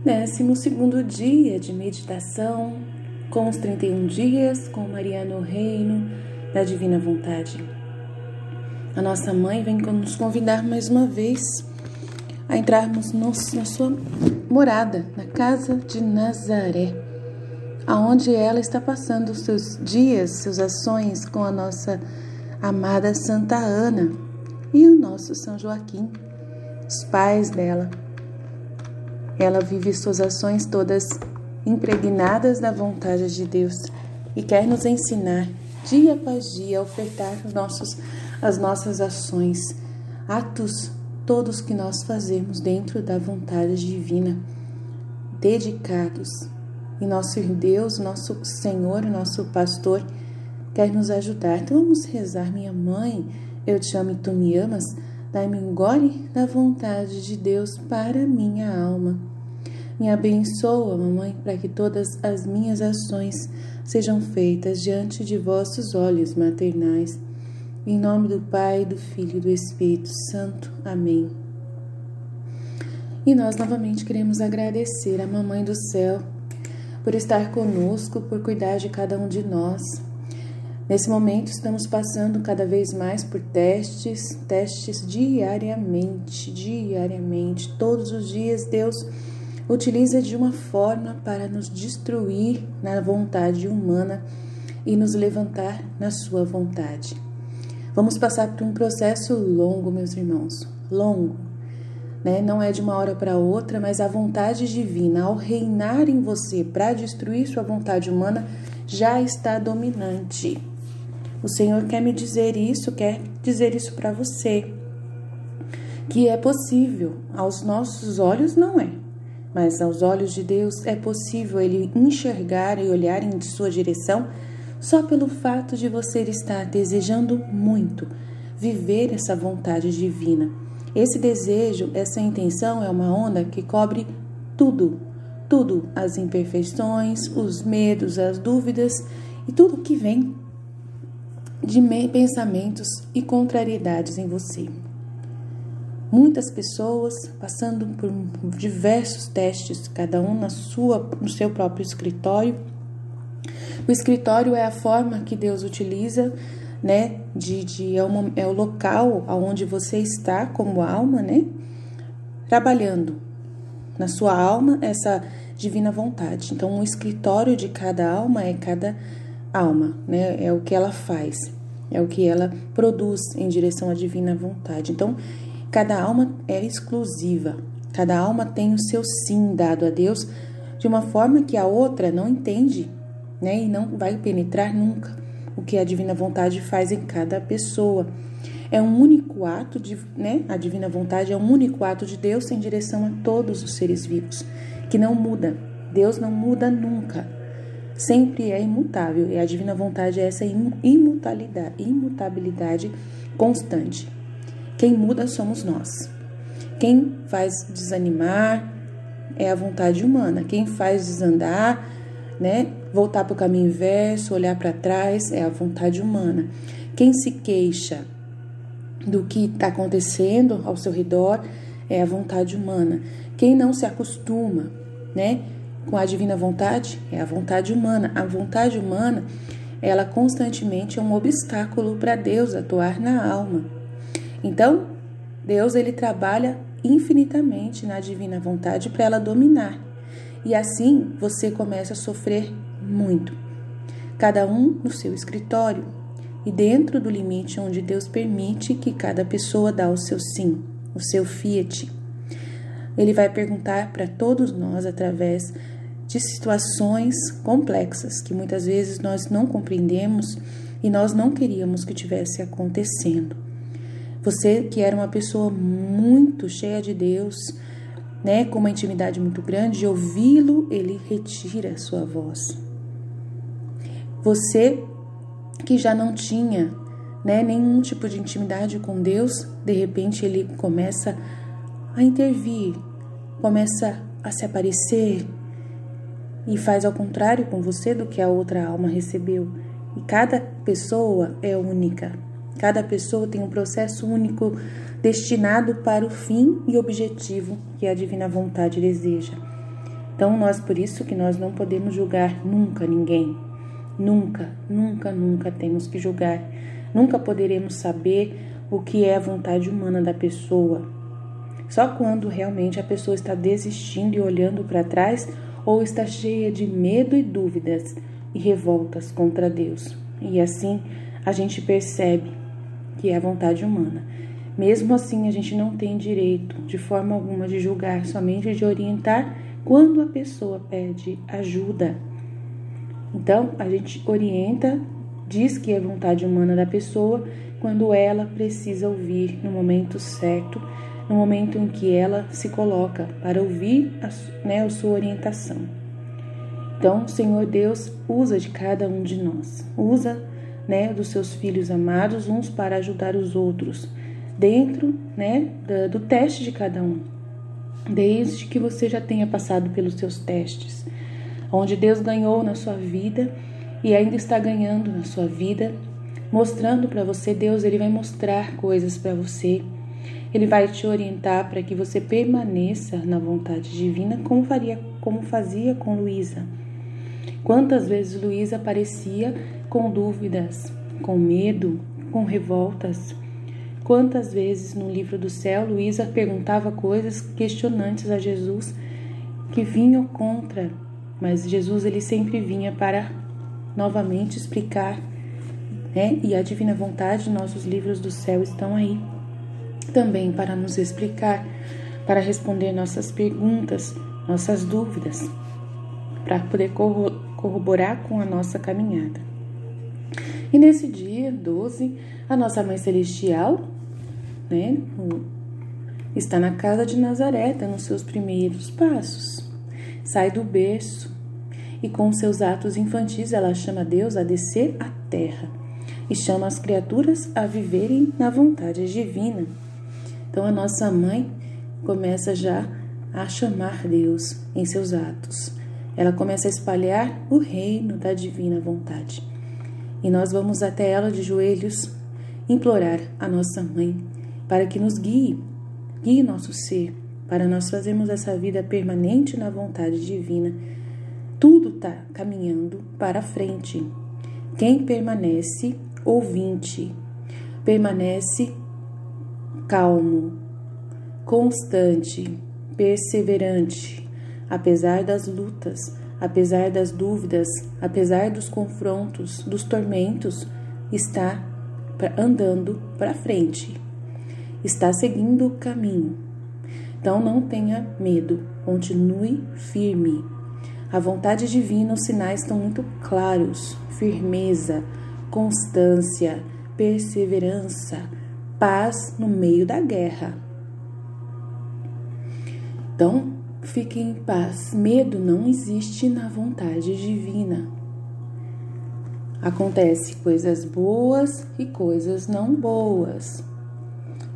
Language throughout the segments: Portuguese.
12º dia de meditação com os 31 dias com Maria no Reino da Divina Vontade. A nossa Mãe vem nos convidar mais uma vez a entrarmos na sua morada, na casa de Nazaré, aonde ela está passando os seus dias, suas ações com a nossa amada Santa Ana e o nosso São Joaquim, os pais dela. Ela vive suas ações todas impregnadas da vontade de Deus e quer nos ensinar dia após dia a ofertar as nossas ações, atos todos que nós fazemos dentro da vontade divina, dedicados. E nosso Deus, nosso Senhor, nosso pastor, quer nos ajudar. Então vamos rezar. Minha Mãe, eu te amo e tu me amas. Dai-me um gole da vontade de Deus para minha alma. Me abençoa, mamãe, para que todas as minhas ações sejam feitas diante de vossos olhos maternais. Em nome do Pai, do Filho e do Espírito Santo. Amém. E nós novamente queremos agradecer a Mamãe do Céu por estar conosco, por cuidar de cada um de nós. Nesse momento estamos passando cada vez mais por testes diariamente, todos os dias Deus utiliza de uma forma para nos destruir na vontade humana e nos levantar na sua vontade. Vamos passar por um processo longo, meus irmãos, longo, né? Não é de uma hora para outra, mas a vontade divina, ao reinar em você para destruir sua vontade humana, já está dominante. O Senhor quer dizer isso para você, que é possível. Aos nossos olhos não é, mas aos olhos de Deus é possível Ele enxergar e olhar em sua direção só pelo fato de você estar desejando muito viver essa vontade divina. Esse desejo, essa intenção é uma onda que cobre tudo, as imperfeições, os medos, as dúvidas e tudo que vem de pensamentos e contrariedades em você. Muitas pessoas passando por diversos testes, cada um no seu próprio escritório. O escritório é a forma que Deus utiliza, né? É o local onde você está como alma, né? Trabalhando na sua alma essa divina vontade. Então, o escritório de cada alma é cada alma, né? É o que ela faz, é o que ela produz em direção à divina vontade. Então, cada alma é exclusiva, cada alma tem o seu sim dado a Deus de uma forma que a outra não entende, né? E não vai penetrar nunca o que a divina vontade faz em cada pessoa. É um único ato, né? A divina vontade é um único ato de Deus em direção a todos os seres vivos, que não muda. Deus não muda nunca. Sempre é imutável, e a divina vontade é essa imutabilidade constante. Quem muda somos nós. Quem faz desanimar é a vontade humana. Quem faz desandar, né, voltar para o caminho inverso, olhar para trás, é a vontade humana. Quem se queixa do que está acontecendo ao seu redor é a vontade humana. Quem não se acostuma, né, com a divina vontade, é a vontade humana. A vontade humana, ela constantemente é um obstáculo para Deus atuar na alma. Então, Deus, ele trabalha infinitamente na divina vontade para ela dominar. E assim, você começa a sofrer muito. Cada um no seu escritório e dentro do limite onde Deus permite que cada pessoa dá o seu sim, o seu fiat. Ele vai perguntar para todos nós através de situações complexas que muitas vezes nós não compreendemos e nós não queríamos que tivesse acontecendo. Você que era uma pessoa muito cheia de Deus, né, com uma intimidade muito grande, de ouvi-lo, ele retira a sua voz. Você que já não tinha, né, nenhum tipo de intimidade com Deus, de repente ele começa a intervir, começa a se aparecer e faz ao contrário com você do que a outra alma recebeu. E cada pessoa é única. Cada pessoa tem um processo único destinado para o fim e objetivo que a divina vontade deseja. Então, por isso que nós não podemos julgar nunca ninguém. Nunca, nunca, nunca temos que julgar. Nunca poderemos saber o que é a vontade humana da pessoa. Só quando realmente a pessoa está desistindo e olhando para trás ou está cheia de medo e dúvidas e revoltas contra Deus. E assim a gente percebe que é a vontade humana. Mesmo assim, a gente não tem direito de forma alguma de julgar, somente de orientar quando a pessoa pede ajuda. Então, a gente orienta, diz que é vontade humana da pessoa quando ela precisa ouvir no momento certo, no momento em que ela se coloca para ouvir a sua orientação. Então, o Senhor Deus usa de cada um de nós, usa dos seus filhos amados, uns para ajudar os outros, dentro do teste de cada um, desde que você já tenha passado pelos seus testes, onde Deus ganhou na sua vida e ainda está ganhando na sua vida, mostrando para você. Deus, ele vai mostrar coisas para você, ele vai te orientar para que você permaneça na vontade divina, como fazia com Luísa. Quantas vezes Luísa aparecia com dúvidas, com medo, com revoltas? Quantas vezes no livro do céu Luísa perguntava coisas questionantes a Jesus que vinham contra, mas Jesus ele sempre vinha para novamente explicar, E a divina vontade, nossos livros do céu estão aí também para nos explicar, para responder nossas perguntas, nossas dúvidas, para poder corroborar com a nossa caminhada. E nesse dia 12, a nossa Mãe Celestial, está na casa de Nazaré, nos seus primeiros passos. Sai do berço e com seus atos infantis ela chama Deus a descer à terra e chama as criaturas a viverem na vontade divina. Então a nossa mãe começa já a chamar Deus em seus atos. Ela começa a espalhar o reino da divina vontade. E nós vamos até ela de joelhos implorar a nossa mãe para que nos guie nosso ser, para nós fazermos essa vida permanente na vontade divina. Tudo está caminhando para frente. Quem permanece ouvinte, permanece calmo, constante, perseverante, apesar das lutas, apesar das dúvidas, apesar dos confrontos, dos tormentos, está andando para frente, está seguindo o caminho. Então não tenha medo, continue firme. A vontade divina, os sinais estão muito claros: firmeza, constância, perseverança, paz no meio da guerra. Então, fique em paz. Medo não existe na vontade divina. Acontece coisas boas e coisas não boas.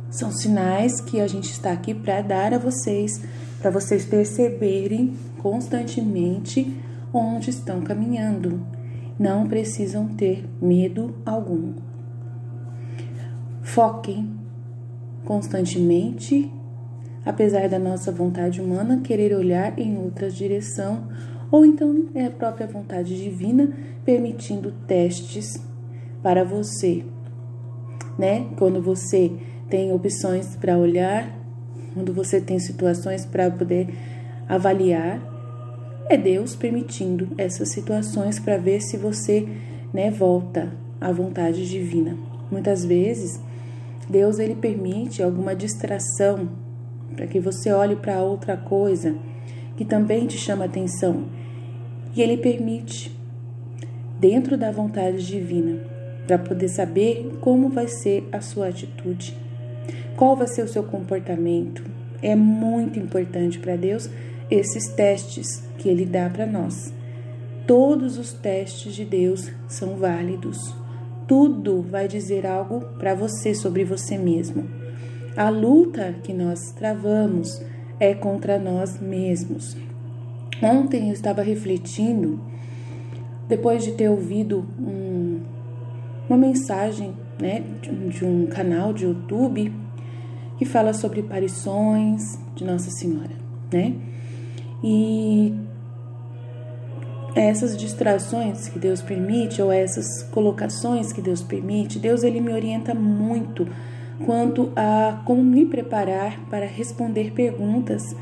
São sinais que a gente está aqui para dar a vocês, para vocês perceberem constantemente onde estão caminhando. Não precisam ter medo algum. Foquem constantemente, apesar da nossa vontade humana querer olhar em outra direção, ou então é a própria vontade divina permitindo testes para você, Quando você tem opções para olhar, quando você tem situações para poder avaliar, é Deus permitindo essas situações para ver se você, volta à vontade divina. Muitas vezes, Deus ele permite alguma distração para que você olhe para outra coisa que também te chama atenção. E ele permite dentro da vontade divina para poder saber como vai ser a sua atitude, qual vai ser o seu comportamento. É muito importante para Deus esses testes que ele dá para nós. Todos os testes de Deus são válidos. Tudo vai dizer algo para você sobre você mesmo. A luta que nós travamos é contra nós mesmos. Ontem eu estava refletindo, depois de ter ouvido uma mensagem de um canal de YouTube que fala sobre aparições de Nossa Senhora, E essas distrações que Deus permite, ou essas colocações que Deus permite, Deus ele me orienta muito quanto a como me preparar para responder perguntas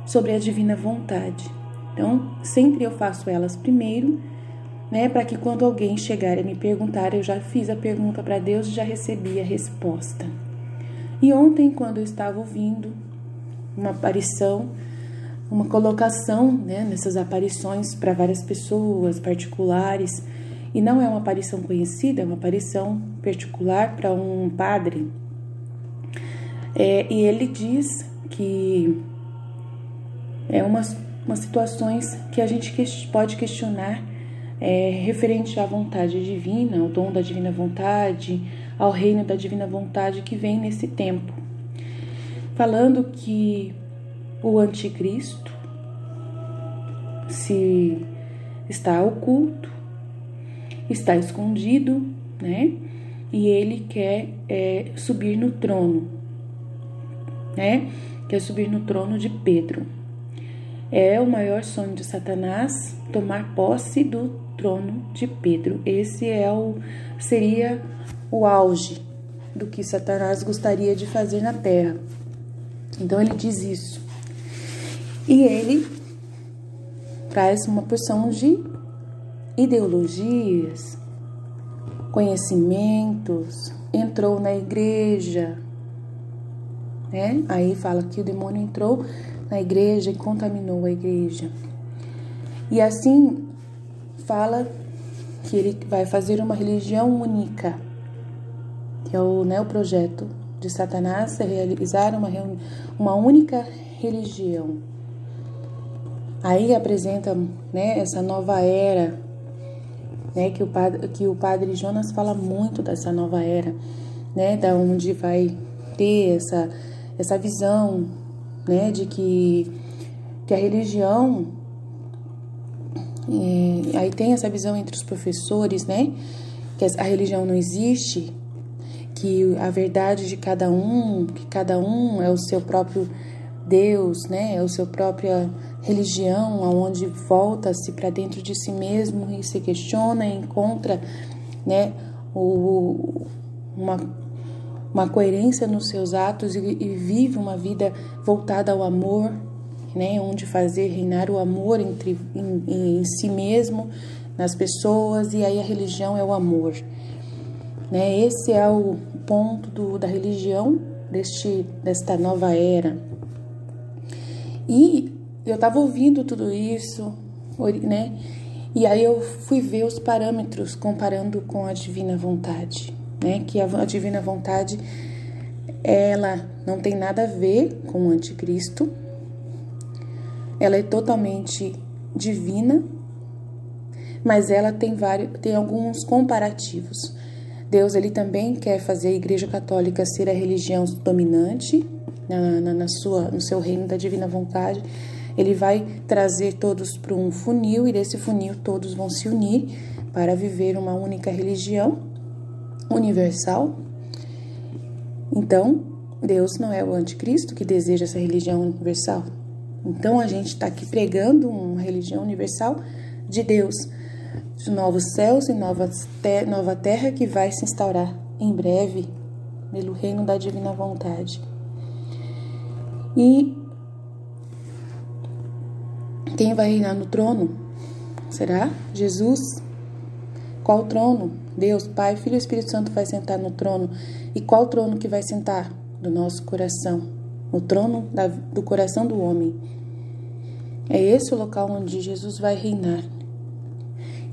sobre a divina vontade. Então, sempre eu faço elas primeiro, né, para que quando alguém chegar a me perguntar, eu já fiz a pergunta para Deus e já recebi a resposta. E ontem, quando eu estava ouvindo uma aparição, uma colocação, né, nessas aparições para várias pessoas particulares, e não é uma aparição conhecida, é uma aparição particular para um padre, e ele diz que é umas situações que a gente pode questionar referente à vontade divina, ao dom da divina vontade, ao reino da divina vontade que vem nesse tempo. Falando que o anticristo se está oculto, está escondido, né? E ele quer subir no trono, né? Quer subir no trono de Pedro. É o maior sonho de Satanás tomar posse do trono de Pedro. Esse seria o auge do que Satanás gostaria de fazer na terra. Então ele diz isso. E ele traz uma porção de ideologias, conhecimentos, entrou na igreja, né? Aí fala que o demônio entrou na igreja e contaminou a igreja. E assim fala que ele vai fazer uma religião única, que é o projeto de Satanás, é realizar uma única religião. Aí apresenta, né, essa nova era, né, que o padre Jonas fala muito dessa nova era, né, da onde vai ter essa visão, né, de que a religião, aí tem essa visão entre os professores, né, que a religião não existe, que a verdade de cada um, que cada um é o seu próprio Deus, né, é a sua própria religião, aonde volta-se para dentro de si mesmo e se questiona e encontra, né, uma coerência nos seus atos e vive uma vida voltada ao amor, né, onde fazer reinar o amor em si mesmo, nas pessoas, e aí a religião é o amor, né? Esse é o ponto da religião desta nova era. E eu estava ouvindo tudo isso, né? E aí eu fui ver os parâmetros comparando com a divina vontade, né? Que a divina vontade, ela não tem nada a ver com o anticristo. Ela é totalmente divina, mas ela tem alguns comparativos. Deus, ele também quer fazer a Igreja Católica ser a religião dominante no seu reino da divina vontade. Ele vai trazer todos para um funil, e desse funil todos vão se unir para viver uma única religião universal. Então, Deus não é o anticristo que deseja essa religião universal. Então, a gente está aqui pregando uma religião universal de Deus, de novos céus e nova terra que vai se instaurar em breve pelo reino da divina vontade. E quem vai reinar no trono? Será Jesus? Qual trono? Deus, Pai, Filho e Espírito Santo vai sentar no trono. E qual trono que vai sentar? Do nosso coração. O trono do coração do homem. É esse o local onde Jesus vai reinar.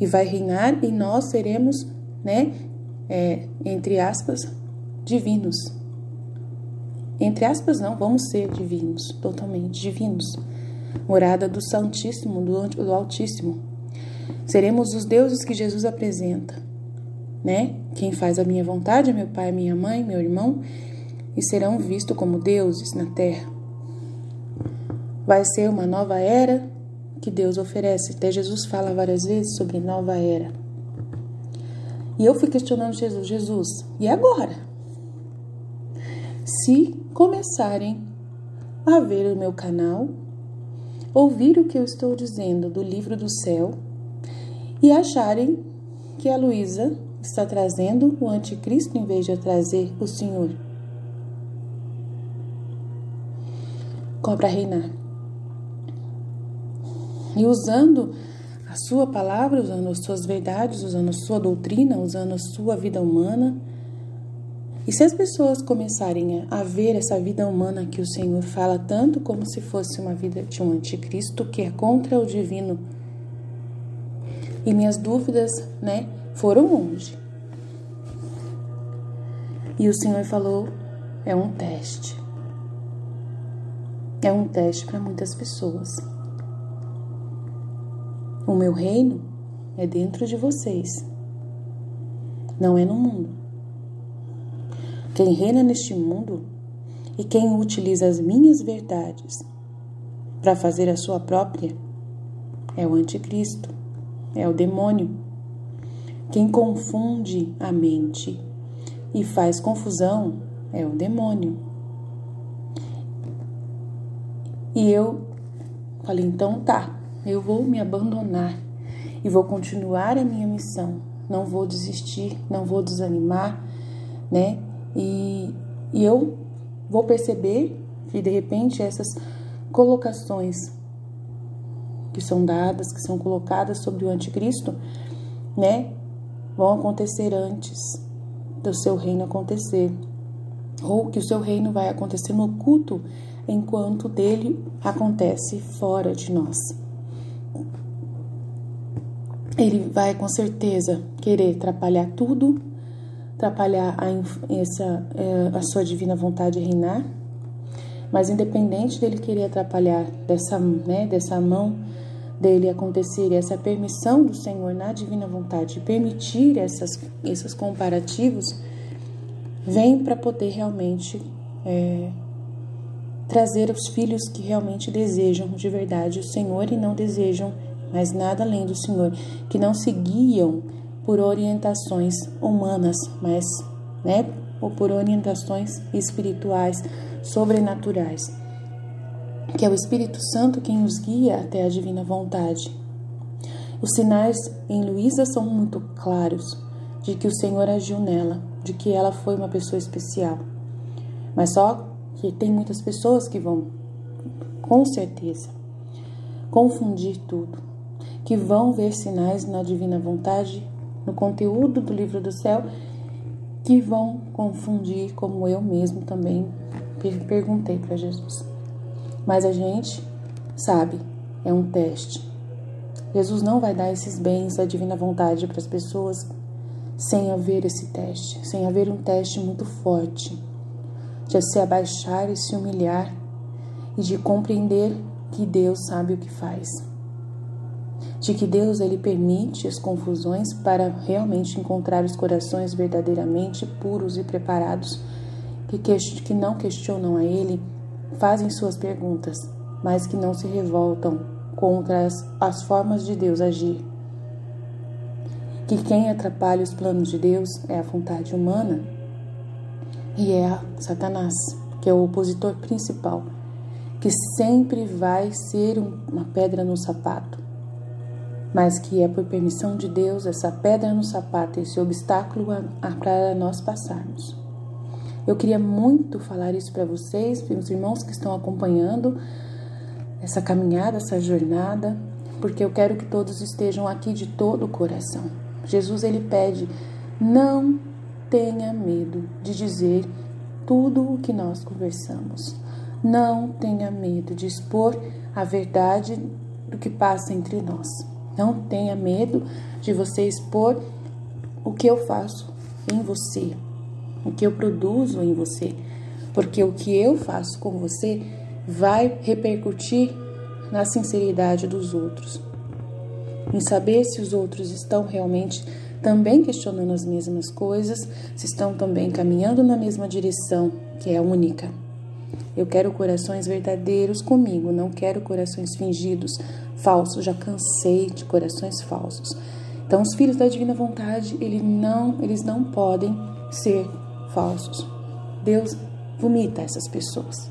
E vai reinar e nós seremos, né, entre aspas, divinos. Entre aspas não, vamos ser divinos, totalmente divinos. Morada do Santíssimo, do Altíssimo. Seremos os deuses que Jesus apresenta, né? Quem faz a minha vontade é meu pai, minha mãe, meu irmão, e serão vistos como deuses na terra. Vai ser uma nova era que Deus oferece. Até Jesus fala várias vezes sobre nova era. E eu fui questionando Jesus, e agora? Se começarem a ver o meu canal, ouvir o que eu estou dizendo do livro do céu, e acharem que a Luísa está trazendo o anticristo em vez de trazer o Senhor para reinar. E usando a sua palavra, usando as suas verdades, usando a sua doutrina, usando a sua vida humana. E se as pessoas começarem a ver essa vida humana que o Senhor fala tanto como se fosse uma vida de um anticristo, que é contra o divino, e minhas dúvidas, foram longe. E o Senhor falou, é um teste. É um teste para muitas pessoas. O meu reino é dentro de vocês, não é no mundo. Quem reina neste mundo e quem utiliza as minhas verdades para fazer a sua própria é o anticristo, é o demônio. Quem confunde a mente e faz confusão é o demônio. E eu falei, então tá, eu vou me abandonar e vou continuar a minha missão. Não vou desistir, não vou desanimar, E eu vou perceber que, de repente, essas colocações que são dadas, que são colocadas sobre o anticristo, vão acontecer antes do seu reino acontecer. Ou que o seu reino vai acontecer no oculto, enquanto dele acontece fora de nós. Ele vai, com certeza, querer atrapalhar tudo, atrapalhar a sua divina vontade reinar, mas independente dele querer atrapalhar dessa mão dele acontecer, essa permissão do Senhor na divina vontade, permitir esses comparativos, vem para poder realmente trazer os filhos que realmente desejam de verdade o Senhor e não desejam mais nada além do Senhor, que não se guiam por orientações humanas, mas, ou por orientações espirituais, sobrenaturais, que é o Espírito Santo quem os guia até a divina vontade. Os sinais em Luísa são muito claros de que o Senhor agiu nela, de que ela foi uma pessoa especial. Mas só que tem muitas pessoas que vão, com certeza, confundir tudo, que vão ver sinais na divina vontade, no conteúdo do livro do céu, que vão confundir, como eu mesmo também perguntei para Jesus. Mas a gente sabe, é um teste. Jesus não vai dar esses bens da divina vontade para as pessoas sem haver esse teste, sem haver um teste muito forte, de se abaixar e se humilhar e de compreender que Deus sabe o que faz. De que Deus ele permite as confusões para realmente encontrar os corações verdadeiramente puros e preparados, que não questionam a Ele, fazem suas perguntas, mas que não se revoltam contra as formas de Deus agir. Que quem atrapalha os planos de Deus é a vontade humana e é a Satanás, que é o opositor principal, que sempre vai ser uma pedra no sapato, mas que é por permissão de Deus essa pedra no sapato, esse obstáculo para nós passarmos. Eu queria muito falar isso para vocês, para os irmãos que estão acompanhando essa caminhada, essa jornada, porque eu quero que todos estejam aqui de todo o coração. Jesus ele pede, não tenha medo de dizer tudo o que nós conversamos. Não tenha medo de expor a verdade do que passa entre nós. Não tenha medo de você expor o que eu faço em você, o que eu produzo em você, porque o que eu faço com você vai repercutir na sinceridade dos outros, em saber se os outros estão realmente também questionando as mesmas coisas, se estão também caminhando na mesma direção, que é única. Eu quero corações verdadeiros comigo, não quero corações fingidos, falsos. Já cansei de corações falsos. Então, os filhos da divina vontade, eles não podem ser falsos. Deus vomita essas pessoas.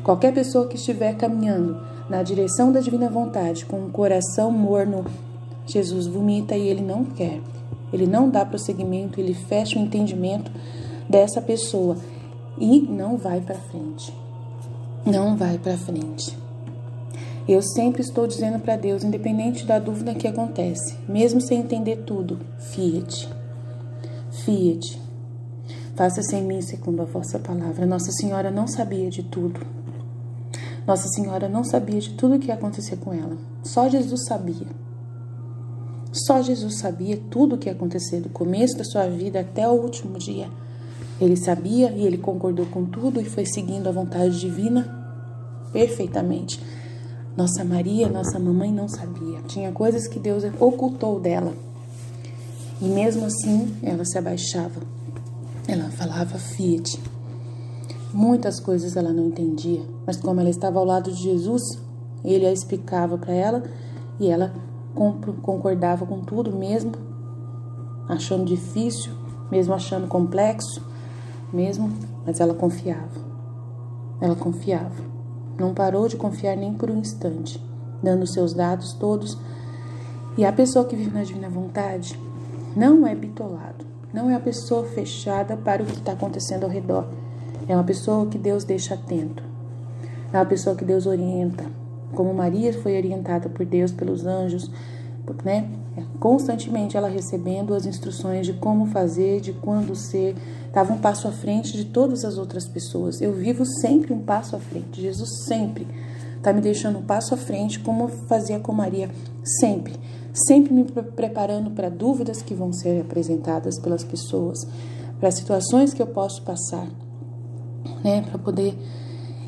Qualquer pessoa que estiver caminhando na direção da divina vontade, com um coração morno, Jesus vomita e ele não quer. Ele não dá prosseguimento, ele fecha o entendimento dessa pessoa e não vai para frente. Não vai para frente. Eu sempre estou dizendo para Deus, independente da dúvida que acontece, mesmo sem entender tudo, fia-te. Fia-te. Faça-se em mim segundo a vossa palavra. Nossa Senhora não sabia de tudo. Nossa Senhora não sabia de tudo o que ia acontecer com ela. Só Jesus sabia. Só Jesus sabia tudo o que ia acontecer do começo da sua vida até o último dia. Ele sabia e ele concordou com tudo e foi seguindo a vontade divina perfeitamente. Nossa Maria, nossa mamãe, não sabia. Tinha coisas que Deus ocultou dela. E mesmo assim, ela se abaixava. Ela falava, fia-te. Muitas coisas ela não entendia, mas como ela estava ao lado de Jesus, ele a explicava para ela e ela concordava com tudo, mesmo achando difícil, mesmo achando complexo, mas ela confiava. Ela confiava. Não parou de confiar nem por um instante, dando seus dados todos. E a pessoa que vive na divina vontade não é bitolado, não é a pessoa fechada para o que está acontecendo ao redor. É uma pessoa que Deus deixa atento. É uma pessoa que Deus orienta. Como Maria foi orientada por Deus, pelos anjos, né? Constantemente ela recebendo as instruções de como fazer, de quando ser. Estava um passo à frente de todas as outras pessoas. Eu vivo sempre um passo à frente. Jesus sempre está me deixando um passo à frente, como eu fazia com Maria. Sempre. Sempre me preparando para dúvidas que vão ser apresentadas pelas pessoas, para situações que eu posso passar, né? Para poder...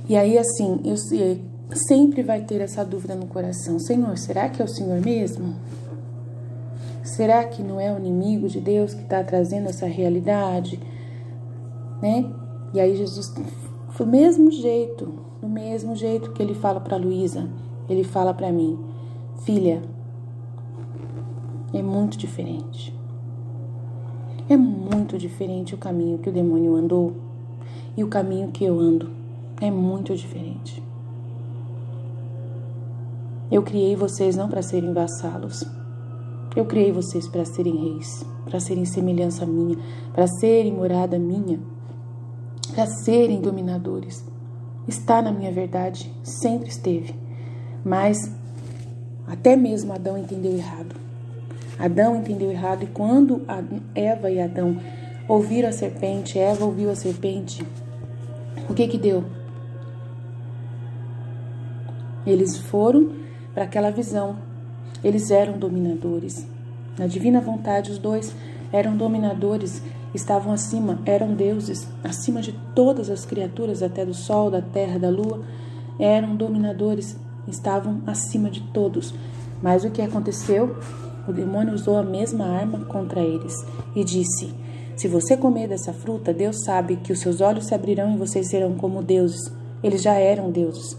E aí, assim, eu sempre vai ter essa dúvida no coração. Senhor, será que é o Senhor mesmo? Será que não é o inimigo de Deus que está trazendo essa realidade? Né? E aí Jesus, do mesmo jeito que ele fala para Luísa, ele fala para mim, filha, é muito diferente. É muito diferente o caminho que o demônio andou e o caminho que eu ando. É muito diferente. Eu criei vocês não para serem vassalos. Eu criei vocês para serem reis, para serem semelhança minha, para serem morada minha, para serem dominadores. Está na minha verdade, sempre esteve. Mas até mesmo Adão entendeu errado. Adão entendeu errado e quando Eva e Adão ouviram a serpente, Eva ouviu a serpente, o que deu? Eles foram para aquela visão. Eles eram dominadores. Na divina vontade, os dois eram dominadores, estavam acima, eram deuses, acima de todas as criaturas, até do sol, da terra, da lua, eram dominadores, estavam acima de todos. Mas o que aconteceu? O demônio usou a mesma arma contra eles e disse, se você comer dessa fruta, Deus sabe que os seus olhos se abrirão e vocês serão como deuses. Eles já eram deuses.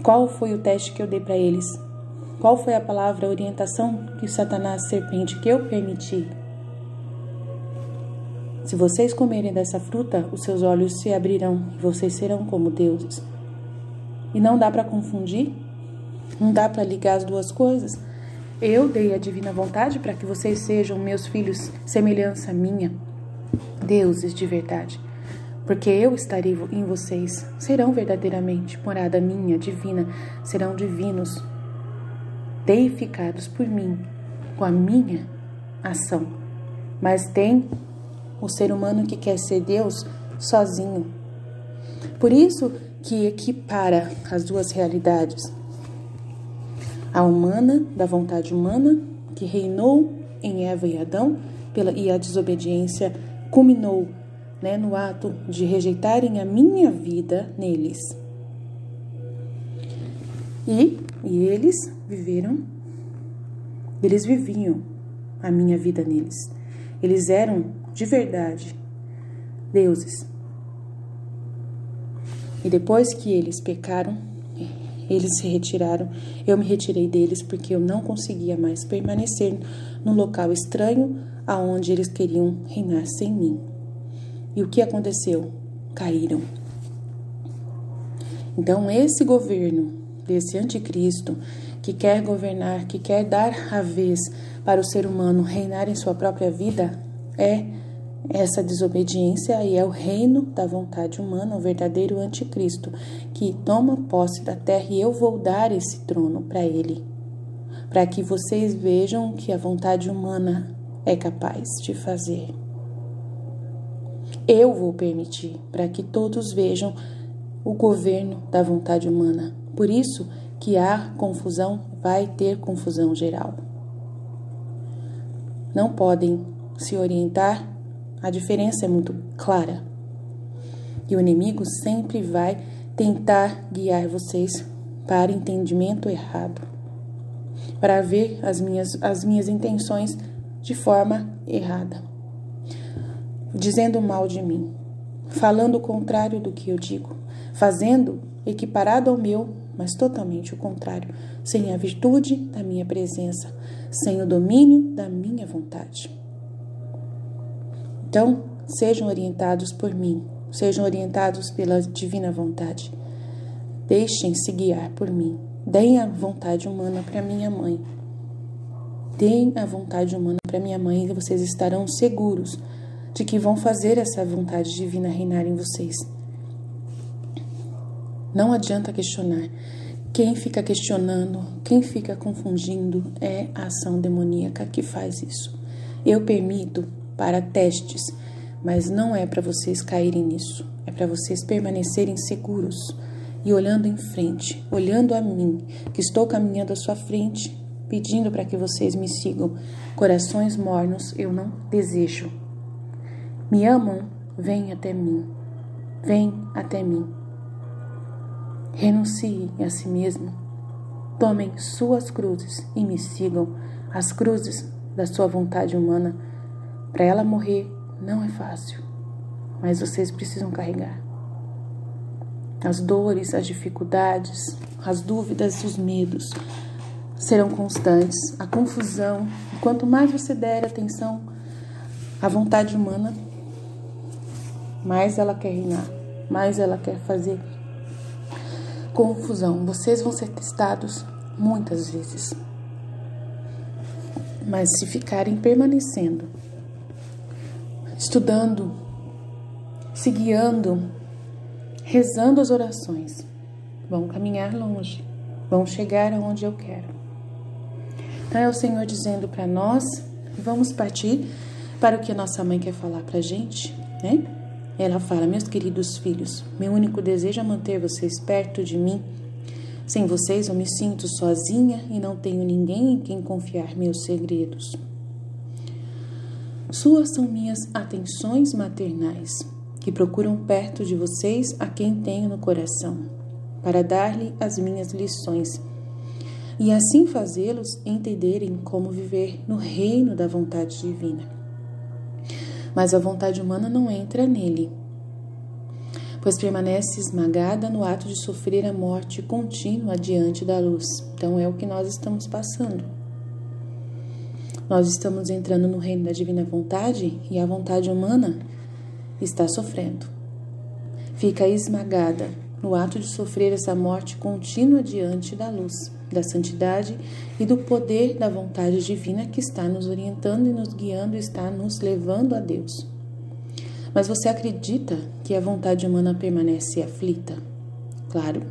Qual foi o teste que eu dei para eles? Qual foi a palavra, a orientação que Satanás, serpente, que eu permiti? Se vocês comerem dessa fruta, os seus olhos se abrirão e vocês serão como deuses. E não dá para confundir? Não dá para ligar as duas coisas? Eu dei a divina vontade para que vocês sejam meus filhos, semelhança minha, deuses de verdade. Porque eu estarei em vocês, serão verdadeiramente morada minha, divina, serão divinos, deificados por mim, com a minha ação. Mas tem o ser humano que quer ser Deus sozinho. Por isso que equipara as duas realidades. A humana, da vontade humana, que reinou em Eva e Adão, e a desobediência culminou, né, no ato de rejeitarem a minha vida neles. E eles viviam a minha vida neles. Eles eram, de verdade, deuses. E depois que eles pecaram, eles se retiraram, eu me retirei deles porque eu não conseguia mais permanecer num local estranho aonde eles queriam reinar sem mim. E o que aconteceu? Caíram. Então esse governo desse anticristo que quer governar, que quer dar a vez para o ser humano reinar em sua própria vida, é essa desobediência e é o reino da vontade humana, o verdadeiro anticristo, que toma posse da terra, e eu vou dar esse trono para ele, para que vocês vejam que a vontade humana é capaz de fazer. Eu vou permitir para que todos vejam o governo da vontade humana. Por isso que há confusão, vai ter confusão geral. Não podem se orientar, a diferença é muito clara. E o inimigo sempre vai tentar guiar vocês para entendimento errado, para ver as minhas intenções de forma errada, dizendo mal de mim, falando o contrário do que eu digo, fazendo equiparado ao meu, mas totalmente o contrário, sem a virtude da minha presença, sem o domínio da minha vontade. Então, sejam orientados por mim, sejam orientados pela divina vontade. Deixem-se guiar por mim. Deem a vontade humana para minha mãe. Deem a vontade humana para minha mãe e vocês estarão seguros de que vão fazer essa vontade divina reinar em vocês. Não adianta questionar. Quem fica questionando, quem fica confundindo é a ação demoníaca que faz isso. Eu permito para testes, mas não é para vocês caírem nisso. É para vocês permanecerem seguros e olhando em frente, olhando a mim, que estou caminhando à sua frente, pedindo para que vocês me sigam. Corações mornos eu não desejo. Me amam? Vem até mim. Vem até mim. Renunciem a si mesmo. Tomem suas cruzes e me sigam. As cruzes da sua vontade humana. Para ela morrer não é fácil, mas vocês precisam carregar. As dores, as dificuldades, as dúvidas, os medos serão constantes. A confusão, quanto mais você der atenção à vontade humana, mais ela quer reinar, mais ela quer fazer confusão. Vocês vão ser testados muitas vezes, mas se ficarem permanecendo, estudando, se guiando, rezando as orações, vão caminhar longe, vão chegar aonde eu quero. Então é o Senhor dizendo para nós, vamos partir para o que a nossa mãe quer falar para a gente, né? Ela fala: meus queridos filhos, meu único desejo é manter vocês perto de mim. Sem vocês eu me sinto sozinha e não tenho ninguém em quem confiar meus segredos. Suas são minhas atenções maternais, que procuram perto de vocês a quem tenho no coração, para dar-lhe as minhas lições, e assim fazê-los entenderem como viver no reino da vontade divina. Mas a vontade humana não entra nele, pois permanece esmagada no ato de sofrer a morte contínua diante da luz. Então é o que nós estamos passando. Nós estamos entrando no reino da divina vontade e a vontade humana está sofrendo. Fica esmagada no ato de sofrer essa morte contínua diante da luz, da santidade e do poder da vontade divina que está nos orientando e nos guiando e está nos levando a Deus. Mas você acredita que a vontade humana permanece aflita? Claro,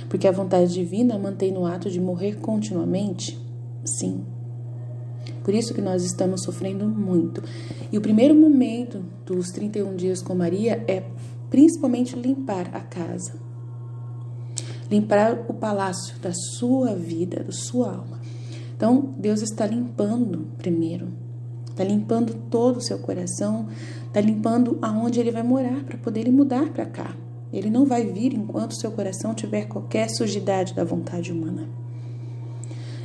porque a vontade divina mantém no ato de morrer continuamente? Sim. Por isso que nós estamos sofrendo muito. E o primeiro momento dos 31 dias com Maria é principalmente limpar a casa. Limpar o palácio da sua vida, da sua alma. Então, Deus está limpando primeiro. Está limpando todo o seu coração. Está limpando aonde Ele vai morar para poder Ele mudar para cá. Ele não vai vir enquanto o seu coração tiver qualquer sujidade da vontade humana.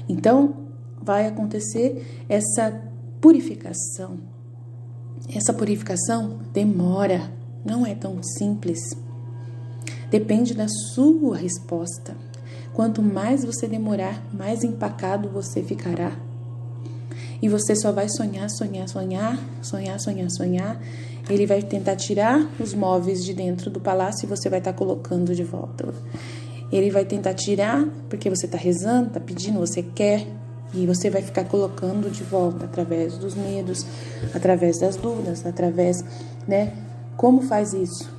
Então, vai acontecer essa purificação. Essa purificação demora, não é tão simples. Depende da sua resposta. Quanto mais você demorar, mais empacado você ficará. E você só vai sonhar. Ele vai tentar tirar os móveis de dentro do palácio e você vai estar colocando de volta. Ele vai tentar tirar, porque você está rezando, está pedindo, você quer, e você vai ficar colocando de volta através dos medos, através das dúvidas, através, né? Como faz isso?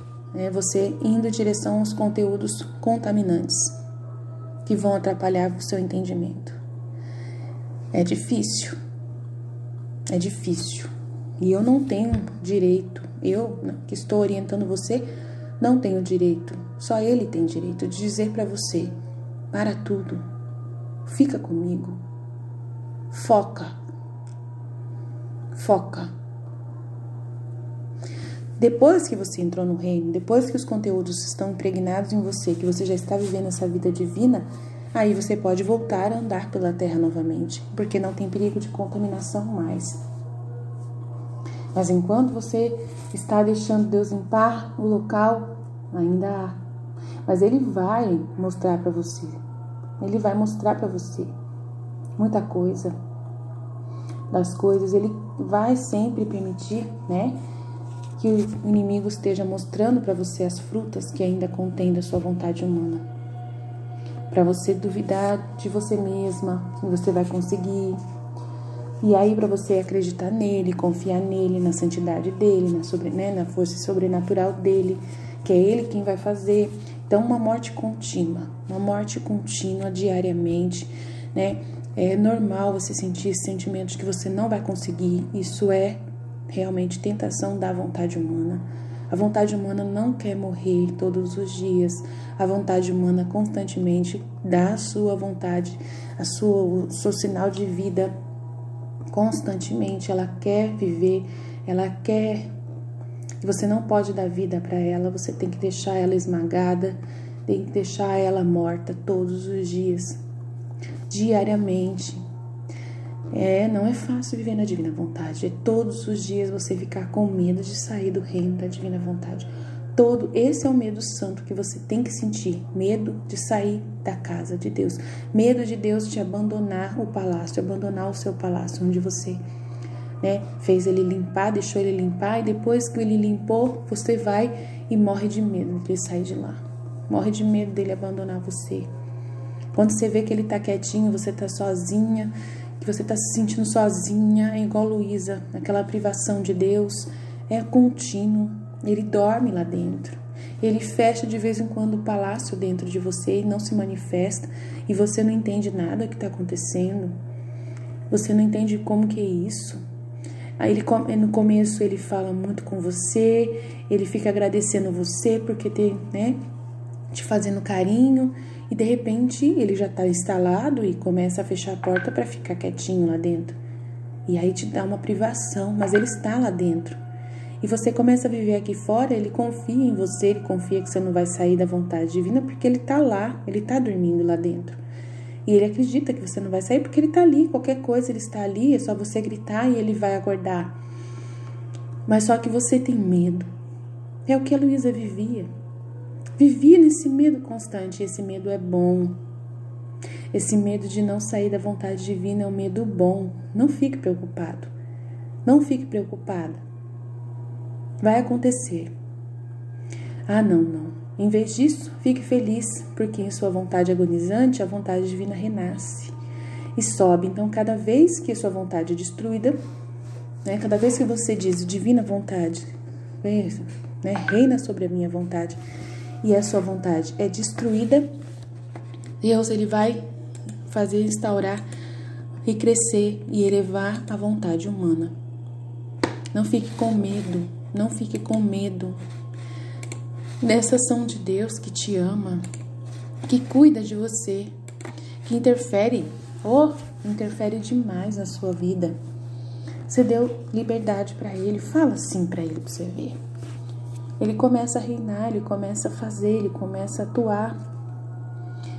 Você indo em direção aos conteúdos contaminantes que vão atrapalhar o seu entendimento. É difícil. É difícil. E eu não tenho direito, eu que estou orientando você, não tenho direito, só ele tem direito de dizer para você: para tudo, fica comigo, foca. Depois que você entrou no reino, depois que os conteúdos estão impregnados em você, que você já está vivendo essa vida divina, aí você pode voltar a andar pela terra novamente, porque não tem perigo de contaminação mais. Mas enquanto você está deixando Deus limpar o local, ainda há. Mas Ele vai mostrar para você. Ele vai mostrar para você muita coisa. Das coisas, Ele vai sempre permitir, né, que o inimigo esteja mostrando para você as frutas que ainda contém da sua vontade humana. Para você duvidar de você mesma, que você vai conseguir. E aí, para você acreditar nele, confiar nele, na santidade dele, na força sobrenatural dele, que é ele quem vai fazer. Então, uma morte contínua diariamente, né? É normal você sentir esse sentimento de que você não vai conseguir. Isso é realmente tentação da vontade humana. A vontade humana não quer morrer todos os dias. A vontade humana constantemente dá a sua vontade, o seu sinal de vida. Constantemente ela quer viver, ela quer que você não pode dar vida para ela, você tem que deixar ela esmagada, tem que deixar ela morta todos os dias, diariamente. Não é fácil viver na divina vontade, todos os dias você ficar com medo de sair do reino da divina vontade. Esse é o medo santo que você tem que sentir, medo de sair da casa de Deus, medo de Deus te abandonar o palácio, abandonar o seu palácio onde você, né, fez ele limpar, deixou ele limpar, e depois que ele limpou, você vai e morre de medo de ele sair de lá, morre de medo dele abandonar você. Quando você vê que ele tá quietinho, você tá sozinha, que você tá se sentindo sozinha, é igual Luísa, aquela privação de Deus, é contínuo. Ele dorme lá dentro. Ele fecha de vez em quando o palácio dentro de você e não se manifesta. E você não entende nada que está acontecendo. Você não entende como que é isso. Aí no começo ele fala muito com você. Ele fica agradecendo você porque te fazendo carinho. E de repente ele já está instalado e começa a fechar a porta para ficar quietinho lá dentro. E aí te dá uma privação, mas ele está lá dentro. E você começa a viver aqui fora, ele confia em você, ele confia que você não vai sair da vontade divina, porque ele está lá, ele está dormindo lá dentro. E ele acredita que você não vai sair, porque ele está ali, qualquer coisa ele está ali, é só você gritar e ele vai acordar. Mas só que você tem medo. É o que a Luísa vivia. Vivia nesse medo constante, e esse medo é bom. Esse medo de não sair da vontade divina é um medo bom. Não fique preocupado. Não fique preocupada. Vai acontecer. Não. Em vez disso, fique feliz, porque em sua vontade agonizante, a vontade divina renasce e sobe. Então, cada vez que a sua vontade é destruída, cada vez que você diz divina vontade, reina sobre a minha vontade, e a sua vontade é destruída, Deus ele vai fazer instaurar e crescer e elevar a vontade humana. Não fique com medo. Não fique com medo dessa ação de Deus que te ama, que cuida de você, que interfere demais na sua vida. Você deu liberdade para Ele, fala sim para Ele, para você ver. Ele começa a reinar, Ele começa a fazer, Ele começa a atuar.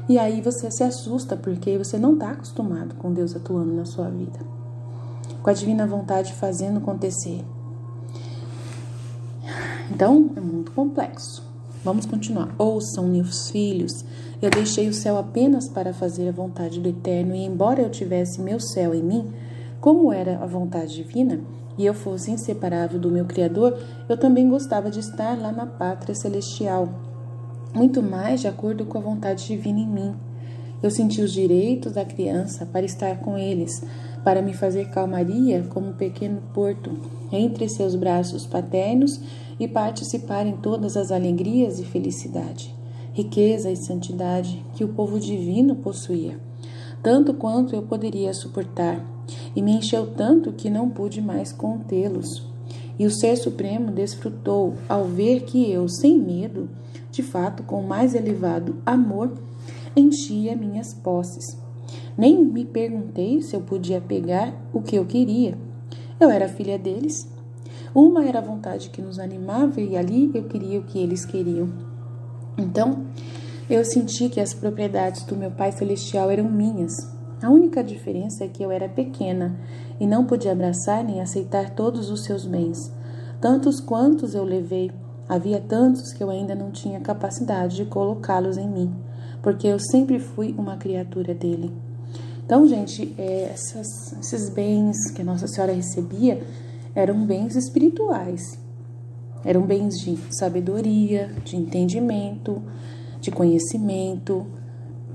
E aí você se assusta, porque você não está acostumado com Deus atuando na sua vida, com a divina vontade fazendo acontecer. Então, é muito complexo. Vamos continuar. Ouçam, meus filhos, eu deixei o céu apenas para fazer a vontade do Eterno, e embora eu tivesse meu céu em mim, como era a vontade divina, e eu fosse inseparável do meu Criador, eu também gostava de estar lá na pátria celestial. muito mais de acordo com a vontade divina em mim. Eu senti os direitos da criança para estar com eles, para me fazer calmaria como um pequeno porto entre seus braços paternos e participar em todas as alegrias e felicidade, riqueza e santidade que o povo divino possuía, tanto quanto eu poderia suportar, e me encheu tanto que não pude mais contê-los. E o Ser Supremo desfrutou ao ver que eu, sem medo, de fato com o mais elevado amor, enchia minhas posses. Nem me perguntei se eu podia pegar o que eu queria. Eu era filha deles. Uma era a vontade que nos animava e ali eu queria o que eles queriam. Então, eu senti que as propriedades do meu Pai Celestial eram minhas. A única diferença é que eu era pequena e não podia abraçar nem aceitar todos os seus bens. Tantos quantos eu levei, havia tantos que eu ainda não tinha capacidade de colocá-los em mim, porque eu sempre fui uma criatura dele. Então, gente, esses bens que a Nossa Senhora recebia eram bens espirituais, eram bens de sabedoria, de entendimento, de conhecimento,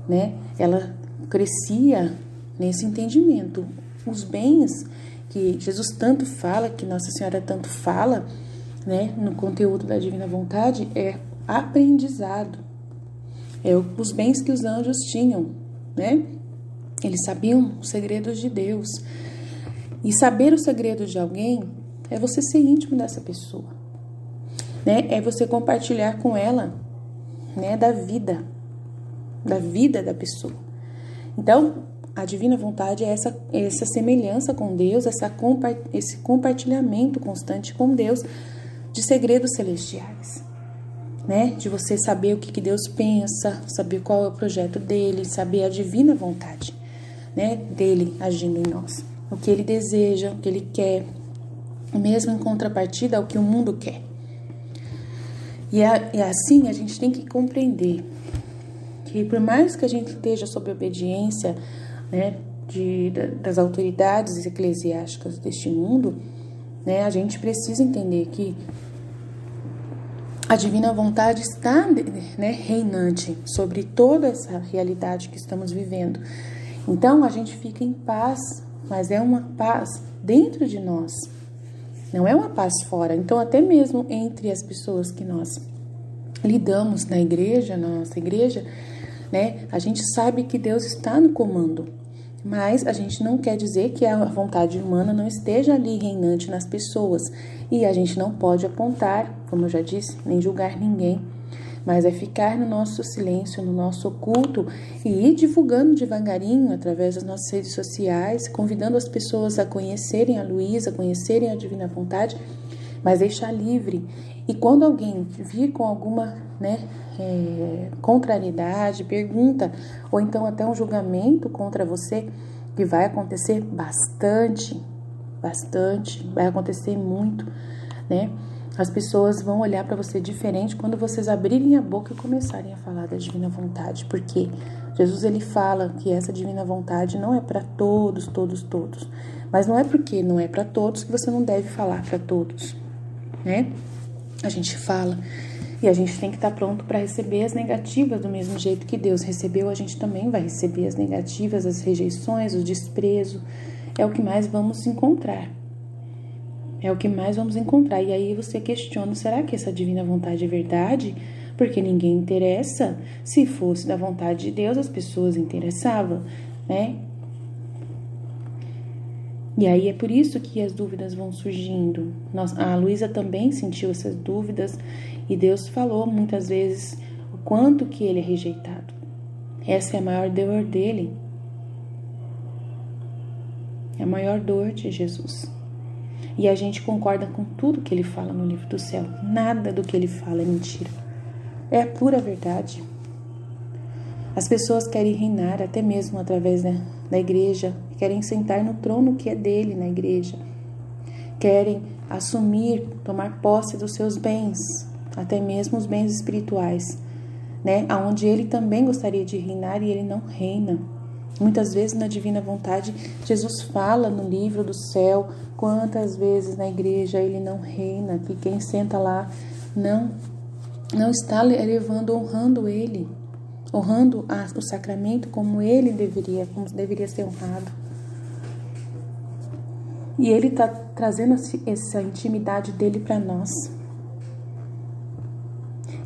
né? Ela crescia nesse entendimento. Os bens que Jesus tanto fala, que Nossa Senhora tanto fala, né, no conteúdo da Divina Vontade, é aprendizado. Os bens que os anjos tinham, né? Eles sabiam os segredos de Deus. E saber o segredo de alguém é você ser íntimo dessa pessoa, né? É você compartilhar com ela, né, da vida da pessoa. Então, a Divina Vontade é essa semelhança com Deus, esse compartilhamento constante com Deus de segredos celestiais, né? De você saber o que Deus pensa, saber qual é o projeto dele, saber a Divina Vontade, né, dele agindo em nós. O que ele deseja, o que ele quer, mesmo em contrapartida ao que o mundo quer. E assim a gente tem que compreender que por mais que a gente esteja sob obediência, né, das autoridades eclesiásticas deste mundo, né, a gente precisa entender que a Divina Vontade está, né, reinante sobre toda essa realidade que estamos vivendo. Então a gente fica em paz, mas é uma paz dentro de nós, não é uma paz fora. Então até mesmo entre as pessoas que nós lidamos na igreja, na nossa igreja, né, a gente sabe que Deus está no comando, mas a gente não quer dizer que a vontade humana não esteja ali reinante nas pessoas. E a gente não pode apontar, como eu já disse, nem julgar ninguém, mas é ficar no nosso silêncio, no nosso oculto e ir divulgando devagarinho através das nossas redes sociais, convidando as pessoas a conhecerem a Luísa, a conhecerem a Divina Vontade, mas deixar livre. E quando alguém vir com alguma, né, contrariedade, pergunta, ou então até um julgamento contra você, que vai acontecer bastante, vai acontecer muito, né? As pessoas vão olhar para você diferente quando vocês abrirem a boca e começarem a falar da Divina Vontade, porque Jesus, ele fala que essa Divina Vontade não é para todos, mas não é porque não é para todos que você não deve falar para todos, né? A gente fala e a gente tem que estar pronto para receber as negativas do mesmo jeito que Deus recebeu, a gente também vai receber as negativas, as rejeições, o desprezo. É o que mais vamos encontrar. E aí você questiona, será que essa Divina Vontade é verdade? Porque ninguém interessa. Se fosse da vontade de Deus, as pessoas interessavam, né? E aí é por isso que as dúvidas vão surgindo. A Luísa também sentiu essas dúvidas e Deus falou muitas vezes o quanto que ele é rejeitado. Essa é a maior dor dele. É a maior dor de Jesus. E a gente concorda com tudo que ele fala no livro do céu. Nada do que ele fala é mentira. É a pura verdade. As pessoas querem reinar até mesmo através da igreja, querem sentar no trono que é dele na igreja, querem assumir, tomar posse dos seus bens, até mesmo os bens espirituais, né? Onde ele também gostaria de reinar e ele não reina. Muitas vezes na Divina Vontade, Jesus fala no livro do céu, quantas vezes na igreja ele não reina, que quem senta lá não não está levando, honrando Ele, honrando o sacramento como deveria ser honrado. E Ele está trazendo essa intimidade dele para nós.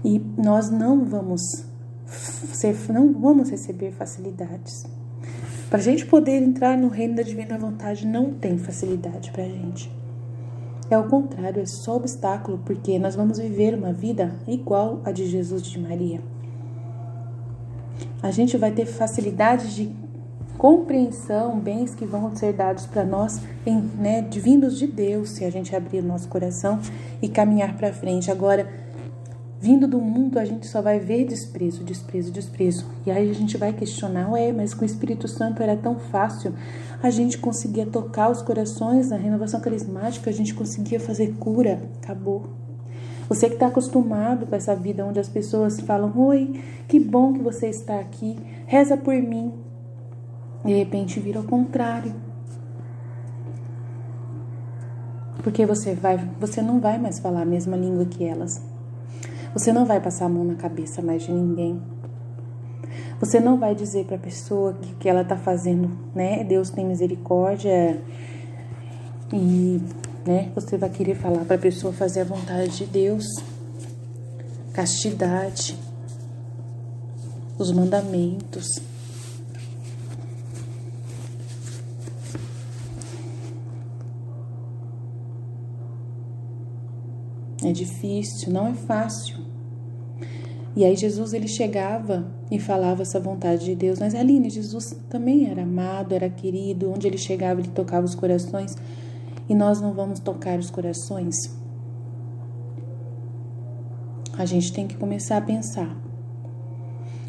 E nós não vamos receber facilidades. Para a gente poder entrar no reino da divina vontade, não tem facilidade para a gente. É o contrário, é só obstáculo, porque nós vamos viver uma vida igual a de Jesus e de Maria. A gente vai ter facilidades de compreensão, bens que vão ser dados para nós, vindos de Deus, se a gente abrir o nosso coração e caminhar para frente. Agora, vindo do mundo, a gente só vai ver desprezo. E aí a gente vai questionar, mas com o Espírito Santo era tão fácil. A gente conseguia tocar os corações na renovação carismática, a gente conseguia fazer cura. Acabou. Você que está acostumado com essa vida onde as pessoas falam, oi, que bom que você está aqui, reza por mim. De repente vira ao contrário. Porque você não vai mais falar a mesma língua que elas. Você não vai passar a mão na cabeça mais de ninguém. Você não vai dizer para a pessoa que o que ela está fazendo, Deus tem misericórdia. E, você vai querer falar para a pessoa fazer a vontade de Deus. Castidade. Os mandamentos. É difícil, não é fácil. E aí Jesus, ele chegava e falava essa vontade de Deus. Mas Aline, Jesus também era amado, era querido. Onde ele chegava, ele tocava os corações. E nós não vamos tocar os corações? A gente tem que começar a pensar.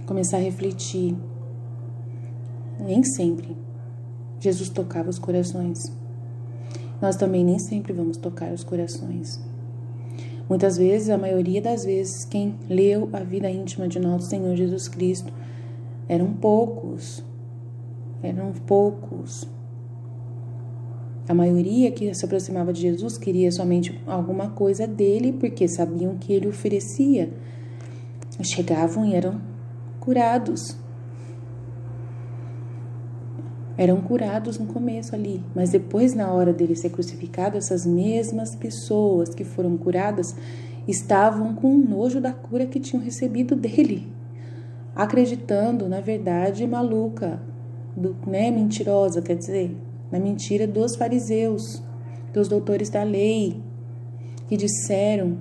Começar a refletir. Nem sempre Jesus tocava os corações. Nós também nem sempre vamos tocar os corações. Muitas vezes, a maioria das vezes, quem leu a vida íntima de nosso Senhor Jesus Cristo eram poucos. A maioria que se aproximava de Jesus queria somente alguma coisa dele, porque sabiam que ele oferecia. Chegavam e eram curados. Eram curados no começo ali, mas depois, na hora dele ser crucificado, essas mesmas pessoas que foram curadas estavam com nojo da cura que tinham recebido dele, acreditando, na verdade, maluca, mentirosa, quer dizer, na mentira dos fariseus, dos doutores da lei, que disseram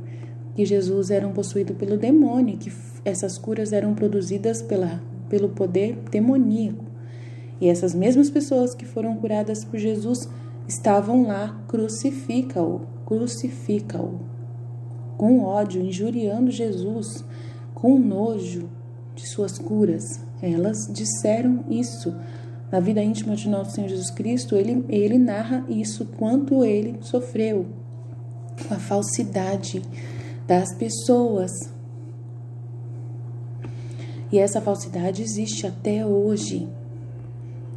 que Jesus era possuído pelo demônio, que essas curas eram produzidas pelo poder demoníaco. E essas mesmas pessoas que foram curadas por Jesus estavam lá, crucifica-o, com ódio, injuriando Jesus, com nojo de suas curas. Elas disseram isso. Na vida íntima de nosso Senhor Jesus Cristo, ele narra isso, quanto ele sofreu com a falsidade das pessoas. E essa falsidade existe até hoje.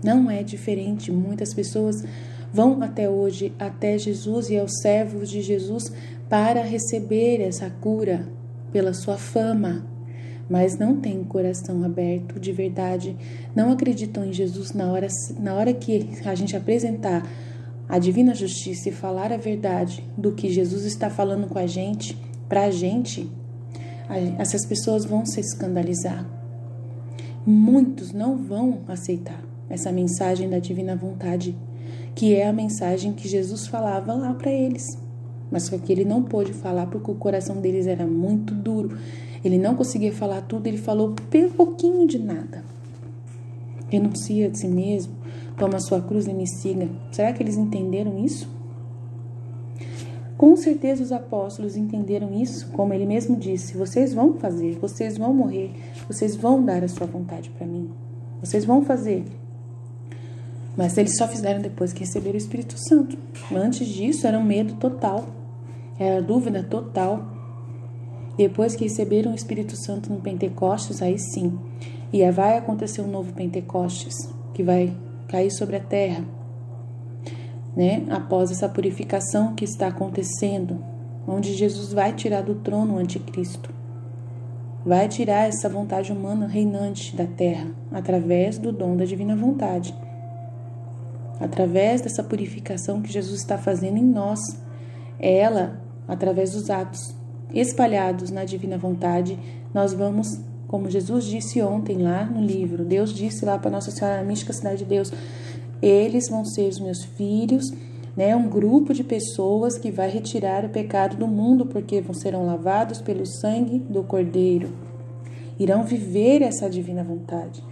Não é diferente. Muitas pessoas vão até hoje, até Jesus e aos servos de Jesus para receber essa cura pela sua fama, mas não têm o coração aberto de verdade, não acreditam em Jesus. Na hora que a gente apresentar a divina justiça e falar a verdade do que Jesus está falando com a gente, pra gente, essas pessoas vão se escandalizar. Muitos não vão aceitar essa mensagem da divina vontade, que é a mensagem que Jesus falava lá para eles, mas que ele não pôde falar porque o coração deles era muito duro. Ele não conseguia falar tudo, ele falou um pouquinho de nada. Renuncia a si mesmo, toma a sua cruz e me siga. Será que eles entenderam isso? Com certeza os apóstolos entenderam isso, como ele mesmo disse: vocês vão fazer, vocês vão morrer, vocês vão dar a sua vontade para mim, vocês vão fazer. Mas eles só fizeram depois que receberam o Espírito Santo. Antes disso era um medo total, era dúvida total. Depois que receberam o Espírito Santo no Pentecostes, aí sim, e vai acontecer um novo Pentecostes, que vai cair sobre a terra, após essa purificação que está acontecendo, onde Jesus vai tirar do trono o anticristo. vai tirar essa vontade humana reinante da terra através do dom da divina vontade. Através dessa purificação que Jesus está fazendo em nós, ela, através dos atos espalhados na divina vontade, nós vamos, como Jesus disse ontem lá no livro, Deus disse lá para Nossa Senhora na mística Cidade de Deus, eles vão ser os meus filhos, né? Um grupo de pessoas que vai retirar o pecado do mundo, porque serão lavados pelo sangue do Cordeiro. Irão viver essa divina vontade,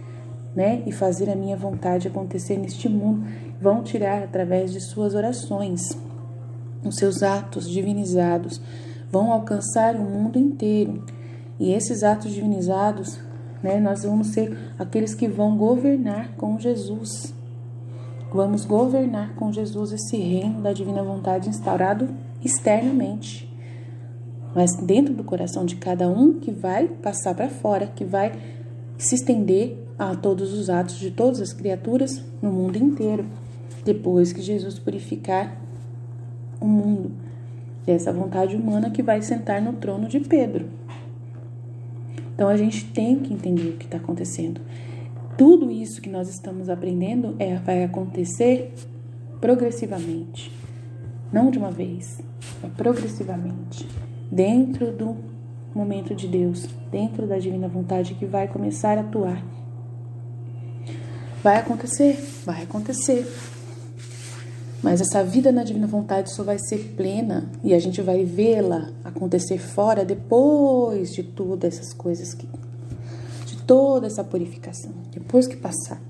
né? E fazer a minha vontade acontecer neste mundo. Vão tirar através de suas orações, os seus atos divinizados, vão alcançar o mundo inteiro. E esses atos divinizados, né? Nós vamos ser aqueles que vão governar com Jesus. Vamos governar com Jesus esse reino da divina vontade instaurado externamente, mas dentro do coração de cada um, que vai passar para fora, que vai se estender a todos os atos de todas as criaturas no mundo inteiro, depois que Jesus purificar o mundo dessa vontade humana que vai sentar no trono de Pedro. Então a gente tem que entender o que está acontecendo. Tudo isso que nós estamos aprendendo vai acontecer progressivamente, não de uma vez, é progressivamente, dentro do momento de Deus, dentro da divina vontade que vai começar a atuar. Vai acontecer, mas essa vida na divina vontade só vai ser plena e a gente vai vê-la acontecer fora depois de todas essas coisas toda essa purificação, depois que passar.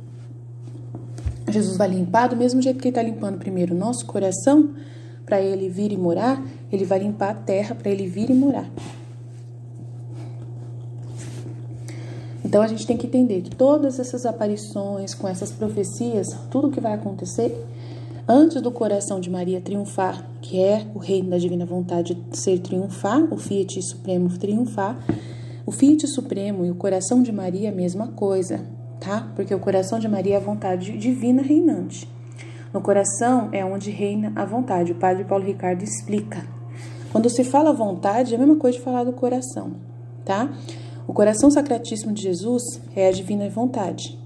Jesus vai limpar do mesmo jeito que ele está limpando primeiro o nosso coração, para ele vir e morar, ele vai limpar a terra para ele vir e morar. Então a gente tem que entender que todas essas aparições, com essas profecias, tudo que vai acontecer, antes do coração de Maria triunfar, que é o reino da divina vontade ser triunfar, o Fiat Supremo triunfar, o Fiat Supremo e o coração de Maria é a mesma coisa, tá? Porque o coração de Maria é a vontade divina reinante. No coração é onde reina a vontade. O padre Paulo Ricardo explica. Quando se fala vontade, é a mesma coisa de falar do coração, tá? O coração sacratíssimo de Jesus é a divina vontade,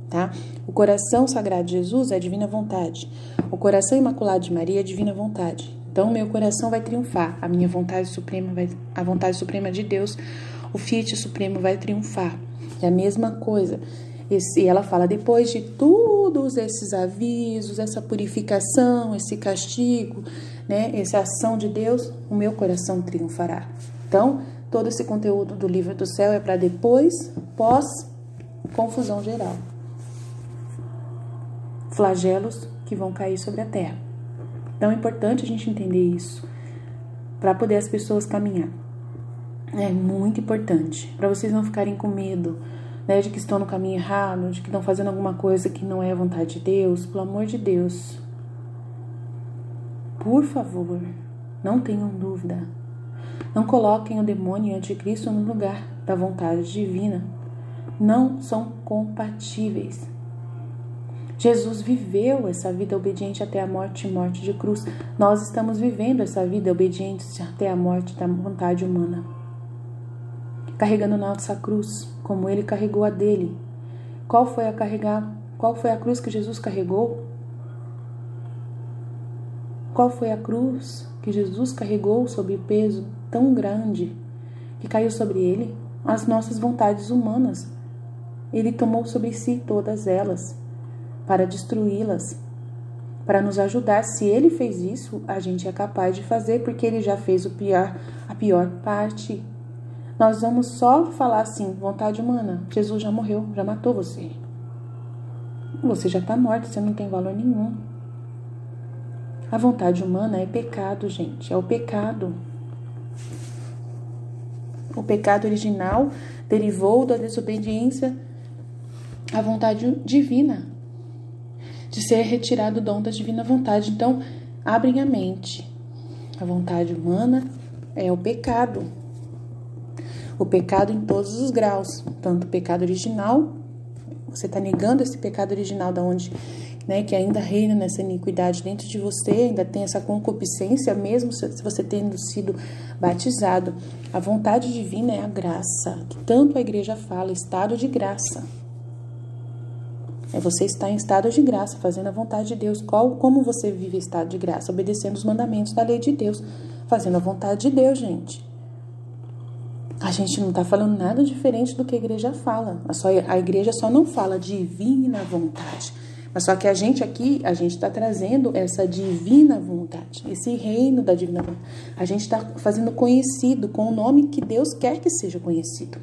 tá? O coração sagrado de Jesus é a divina vontade. O coração imaculado de Maria é a divina vontade. Então, meu coração vai triunfar. A minha vontade suprema a vontade suprema de Deus, o Fiat Supremo vai triunfar. É a mesma coisa. E ela fala, depois de todos esses avisos, essa purificação, esse castigo, né, essa ação de Deus, o meu coração triunfará. Então, todo esse conteúdo do livro do céu é para depois, pós-confusão geral. Flagelos que vão cair sobre a terra. Então, é importante a gente entender isso, para poder as pessoas caminhar. É muito importante, para vocês não ficarem com medo, né, de que estão no caminho errado, de que estão fazendo alguma coisa que não é a vontade de Deus. Pelo amor de Deus, por favor, não tenham dúvida. Não coloquem o demônio e o anticristo no lugar da vontade divina. Não são compatíveis. Jesus viveu essa vida obediente até a morte e morte de cruz. Nós estamos vivendo essa vida obediente até a morte da vontade humana, carregando nossa cruz, como ele carregou a dele. Qual foi a cruz que Jesus carregou? Qual foi a cruz que Jesus carregou sob peso tão grande que caiu sobre ele? As nossas vontades humanas. Ele tomou sobre si todas elas para destruí-las, para nos ajudar. Se ele fez isso, a gente é capaz de fazer, porque ele já fez a pior parte. Nós vamos só falar assim, vontade humana, Jesus já morreu, já matou você. Você já está morto, você não tem valor nenhum. A vontade humana é pecado, gente, é o pecado. O pecado original derivou da desobediência à vontade divina, de ser retirado o dom da divina vontade. Então, abrem a mente. A vontade humana é o pecado. O pecado em todos os graus. Tanto o pecado original, você está negando esse pecado original né, que ainda reina nessa iniquidade dentro de você, ainda tem essa concupiscência, mesmo se você tendo sido batizado. A vontade divina é a graça, que tanto a igreja fala, estado de graça. É você estar em estado de graça, fazendo a vontade de Deus. Como você vive estado de graça? Obedecendo os mandamentos da lei de Deus, fazendo a vontade de Deus, gente. A gente não está falando nada diferente do que a igreja fala. A igreja só não fala divina vontade. Mas só que a gente aqui, a gente está trazendo essa divina vontade, esse reino da divina vontade. A gente está fazendo conhecido com o nome que Deus quer que seja conhecido.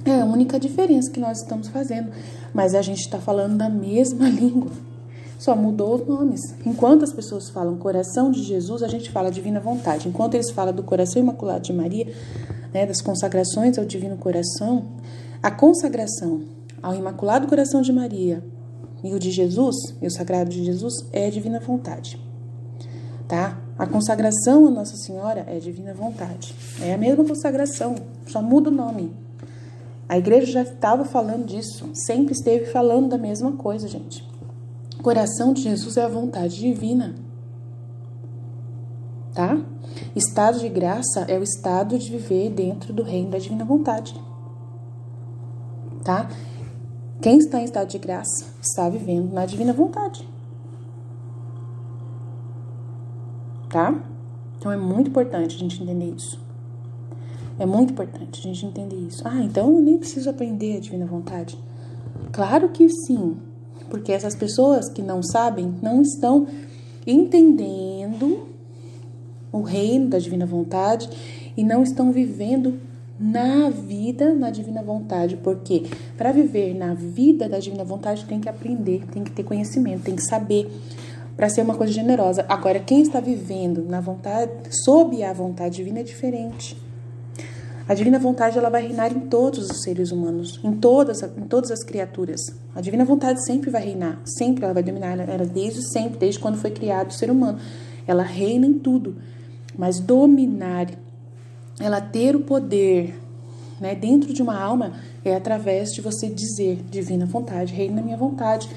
É a única diferença que nós estamos fazendo. Mas a gente está falando da mesma língua. Só mudou os nomes. Enquanto as pessoas falam coração de Jesus, a gente fala divina vontade. Enquanto eles falam do coração imaculado de Maria, né, das consagrações ao divino coração, a consagração ao imaculado coração de Maria e o de Jesus, e o sagrado de Jesus, é divina vontade. Tá? A consagração a Nossa Senhora é divina vontade. É a mesma consagração, só muda o nome. A igreja já estava falando disso, sempre esteve falando da mesma coisa, gente. O coração de Jesus é a vontade divina. Tá? Estado de graça é o estado de viver dentro do reino da divina vontade. Tá? Quem está em estado de graça está vivendo na divina vontade. Tá? Então é muito importante a gente entender isso. É muito importante a gente entender isso. Ah, então eu nem preciso aprender a divina vontade. Claro que sim. Porque essas pessoas que não sabem, não estão entendendo o reino da divina vontade e não estão vivendo na vida, na divina vontade. Porque para viver na vida da divina vontade tem que aprender, tem que ter conhecimento, tem que saber, para ser uma coisa generosa. Agora, quem está vivendo na vontade, sob a vontade divina, é diferente. A divina vontade, ela vai reinar em todos os seres humanos, em todas as criaturas. A divina vontade sempre vai reinar, sempre ela vai dominar, ela desde sempre, desde quando foi criado o ser humano. Ela reina em tudo, mas dominar, ela ter o poder, né, dentro de uma alma, é através de você dizer, divina vontade, reina na minha vontade.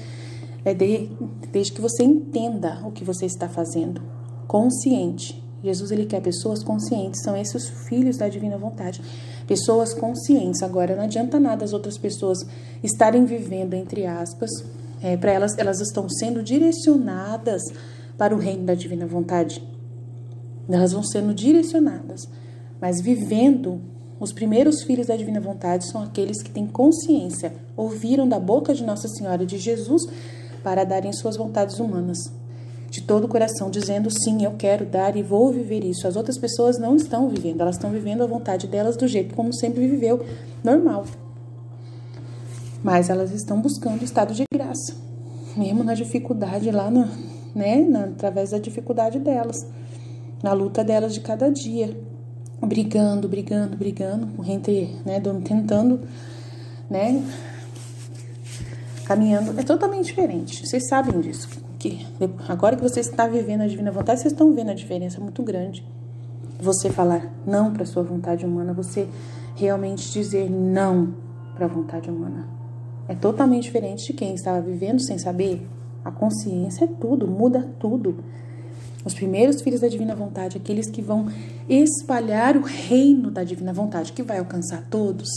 É desde que você entenda o que você está fazendo, consciente. Jesus, ele quer pessoas conscientes, são esses os filhos da divina vontade, pessoas conscientes. Agora, não adianta nada as outras pessoas estarem vivendo, entre aspas, para elas estão sendo direcionadas para o reino da divina vontade. Elas vão sendo direcionadas, mas vivendo, os primeiros filhos da divina vontade são aqueles que têm consciência, ouviram da boca de Nossa Senhora e de Jesus para darem suas vontades humanas. De todo o coração, dizendo sim, eu quero dar e vou viver isso. As outras pessoas não estão vivendo, elas estão vivendo a vontade delas do jeito como sempre viveu, normal. Mas elas estão buscando o estado de graça, mesmo na dificuldade lá, através da dificuldade delas, na luta delas de cada dia, brigando, tentando, caminhando. É totalmente diferente, vocês sabem disso. Que agora que você está vivendo a divina vontade, vocês estão vendo a diferença muito grande. Você falar não para a sua vontade humana, você realmente dizer não para a vontade humana. É totalmente diferente de quem estava vivendo sem saber. A consciência é tudo, muda tudo. Os primeiros filhos da divina vontade, aqueles que vão espalhar o reino da divina vontade, que vai alcançar todos.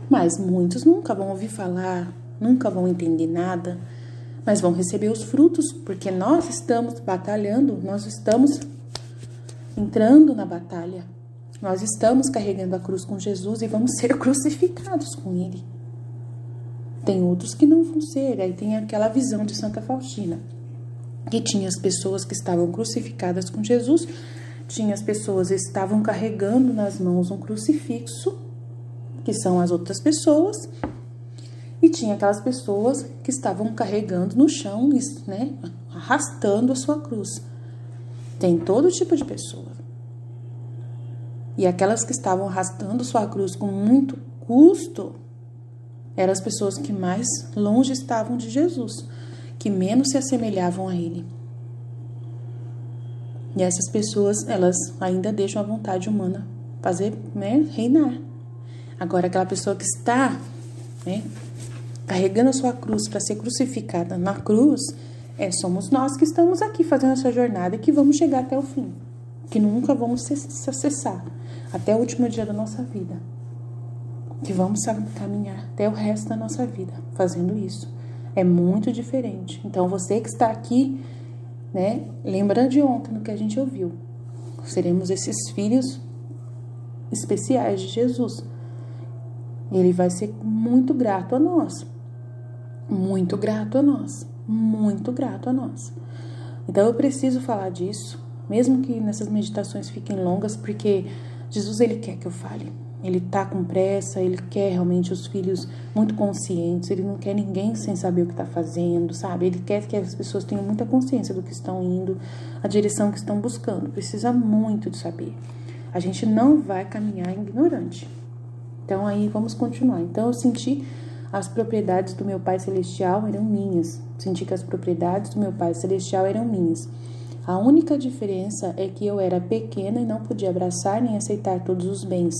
Mas muitos nunca vão ouvir falar, nunca vão entender nada, mas vão receber os frutos, porque nós estamos batalhando, nós estamos entrando na batalha, nós estamos carregando a cruz com Jesus e vamos ser crucificados com Ele. Tem outros que não vão ser, aí tem aquela visão de Santa Faustina, que tinha as pessoas que estavam crucificadas com Jesus, tinha as pessoas que estavam carregando nas mãos um crucifixo, que são as outras pessoas, e tinha aquelas pessoas que estavam carregando no chão, arrastando a sua cruz. Tem todo tipo de pessoa. E aquelas que estavam arrastando sua cruz com muito custo, eram as pessoas que mais longe estavam de Jesus, que menos se assemelhavam a Ele. E essas pessoas, elas ainda deixam a vontade humana reinar. Agora, aquela pessoa que está, carregando a sua cruz para ser crucificada na cruz, somos nós que estamos aqui fazendo essa jornada e que vamos chegar até o fim, que nunca vamos cessar até o último dia da nossa vida, que vamos caminhar até o resto da nossa vida fazendo isso. É muito diferente. Então você que está aqui, né, lembra de ontem no que a gente ouviu. Seremos esses filhos especiais de Jesus. Ele vai ser muito grato a nós. Muito grato a nós. Muito grato a nós. Então eu preciso falar disso, mesmo que nessas meditações fiquem longas, porque Jesus, ele quer que eu fale. Ele tá com pressa, ele quer realmente os filhos muito conscientes, ele não quer ninguém sem saber o que tá fazendo, sabe? Ele quer que as pessoas tenham muita consciência do que estão indo, a direção que estão buscando. Precisa muito de saber. A gente não vai caminhar ignorante. Então aí vamos continuar. Então eu senti as propriedades do meu Pai Celestial eram minhas. Senti que as propriedades do meu Pai Celestial eram minhas. A única diferença é que eu era pequena e não podia abraçar nem aceitar todos os bens.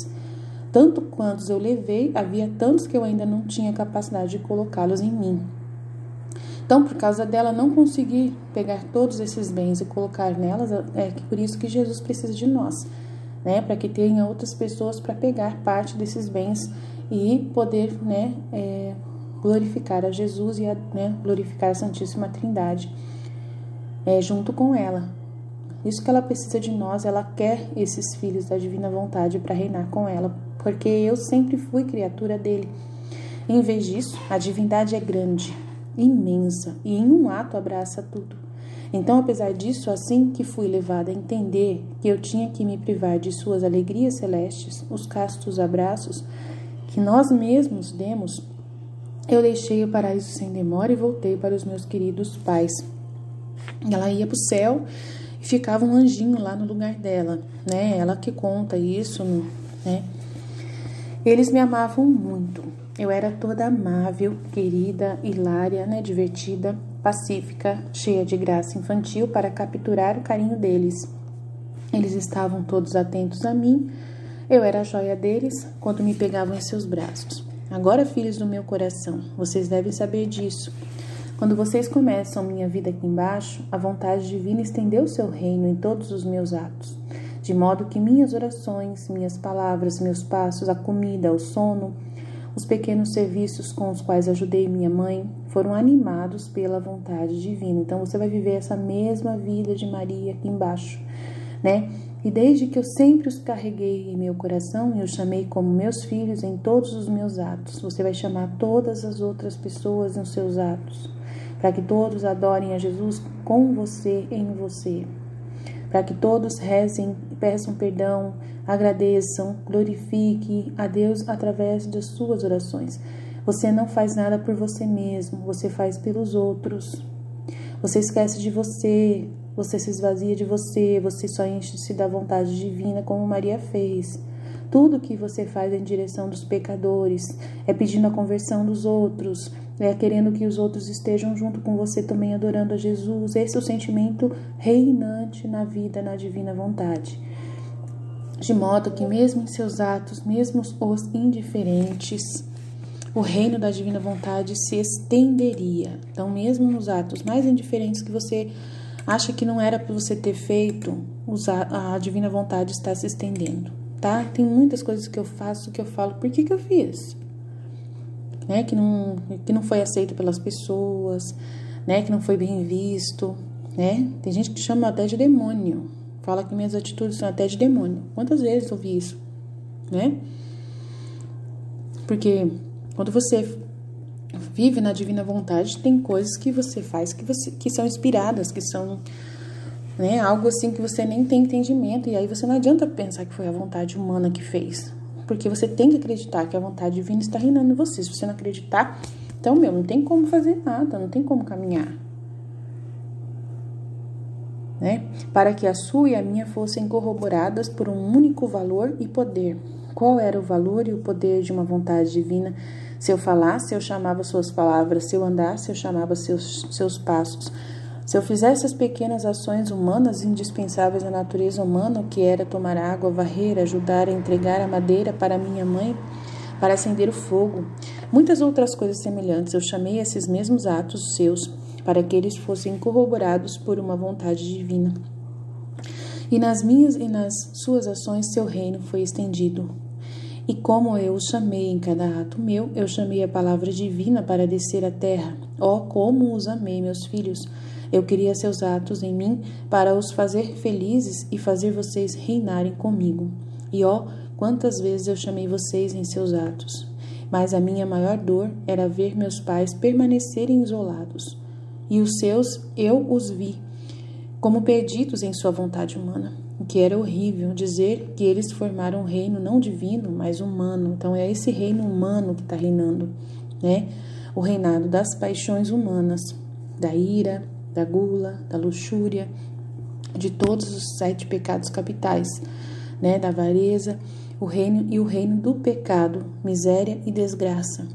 Tanto quantos eu levei, havia tantos que eu ainda não tinha capacidade de colocá-los em mim. Então, por causa dela não conseguir pegar todos esses bens e colocar nelas, é por isso que Jesus precisa de nós, né? Para que tenha outras pessoas para pegar parte desses bens e poder, né, glorificar a Jesus e glorificar a Santíssima Trindade junto com ela. Isso que ela precisa de nós, ela quer esses filhos da divina vontade para reinar com ela, porque eu sempre fui criatura dele. Em vez disso, a divindade é grande, imensa, e em um ato abraça tudo. Então, apesar disso, assim que fui levada a entender que eu tinha que me privar de suas alegrias celestes, os castos abraços que nós mesmos demos, eu deixei o paraíso sem demora e voltei para os meus queridos pais. Ela ia para o céu e ficava um anjinho lá no lugar dela, né? Ela que conta isso, né? Eles me amavam muito. Eu era toda amável, querida, hilária, né? Divertida, pacífica, cheia de graça infantil para capturar o carinho deles. Eles estavam todos atentos a mim. Eu era a joia deles quando me pegavam em seus braços. Agora, filhos do meu coração, vocês devem saber disso. Quando vocês começam minha vida aqui embaixo, a vontade divina estendeu seu reino em todos os meus atos, de modo que minhas orações, minhas palavras, meus passos, a comida, o sono, os pequenos serviços com os quais ajudei minha mãe, foram animados pela vontade divina. Então você vai viver essa mesma vida de Maria aqui embaixo, né? E desde que eu sempre os carreguei em meu coração e os chamei como meus filhos em todos os meus atos, você vai chamar todas as outras pessoas nos seus atos, para que todos adorem a Jesus com você, em você, para que todos rezem, peçam perdão, agradeçam, glorifiquem a Deus através das suas orações. Você não faz nada por você mesmo, você faz pelos outros. Você esquece de você, você se esvazia de você, você só enche-se da vontade divina como Maria fez. Tudo que você faz é em direção dos pecadores, é pedindo a conversão dos outros, é querendo que os outros estejam junto com você também adorando a Jesus. Esse é o sentimento reinante na vida, na divina vontade. De modo que mesmo em seus atos, mesmo os indiferentes, o reino da divina vontade se estenderia. Então, mesmo nos atos mais indiferentes que você acha que não era para você ter feito, a divina vontade está se estendendo, tá? Tem muitas coisas que eu faço que eu falo, por que eu fiz? Né? Que não foi aceito pelas pessoas, né? Que não foi bem visto, né? Tem gente que chama até de demônio, fala que minhas atitudes são até de demônio. Quantas vezes eu ouvi isso, né? Porque quando você vive na divina vontade, tem coisas que você faz que são inspiradas, que são, né, algo assim que você nem tem entendimento, e aí você não adianta pensar que foi a vontade humana que fez, porque você tem que acreditar que a vontade divina está reinando em você. Se você não acreditar, então, não tem como fazer nada, não tem como caminhar, né? Para que a sua e a minha fossem corroboradas por um único valor e poder. Qual era o valor e o poder de uma vontade divina? Se eu falasse, eu chamava suas palavras. Se eu andasse, eu chamava seus passos. Se eu fizesse as pequenas ações humanas indispensáveis à natureza humana, o que era tomar água, varrer, ajudar a entregar a madeira para minha mãe, para acender o fogo, Muitas outras coisas semelhantes eu chamei esses mesmos atos seus para que eles fossem corroborados por uma vontade divina. E nas minhas e nas suas ações seu reino foi estendido. E como eu os chamei em cada ato meu, eu chamei a palavra divina para descer à terra. Oh, como os amei, meus filhos! Eu queria seus atos em mim para os fazer felizes e fazer vocês reinarem comigo. E ó, quantas vezes eu chamei vocês em seus atos. Mas a minha maior dor era ver meus pais permanecerem isolados. E os seus, eu os vi, como perdidos em sua vontade humana. O que era horrível dizer que eles formaram um reino não divino, mas humano. Então é esse reino humano que está reinando, né? O reinado das paixões humanas, da ira, da gula, da luxúria, de todos os 7 pecados capitais, né? Da avareza, o reino do pecado, miséria e desgraça.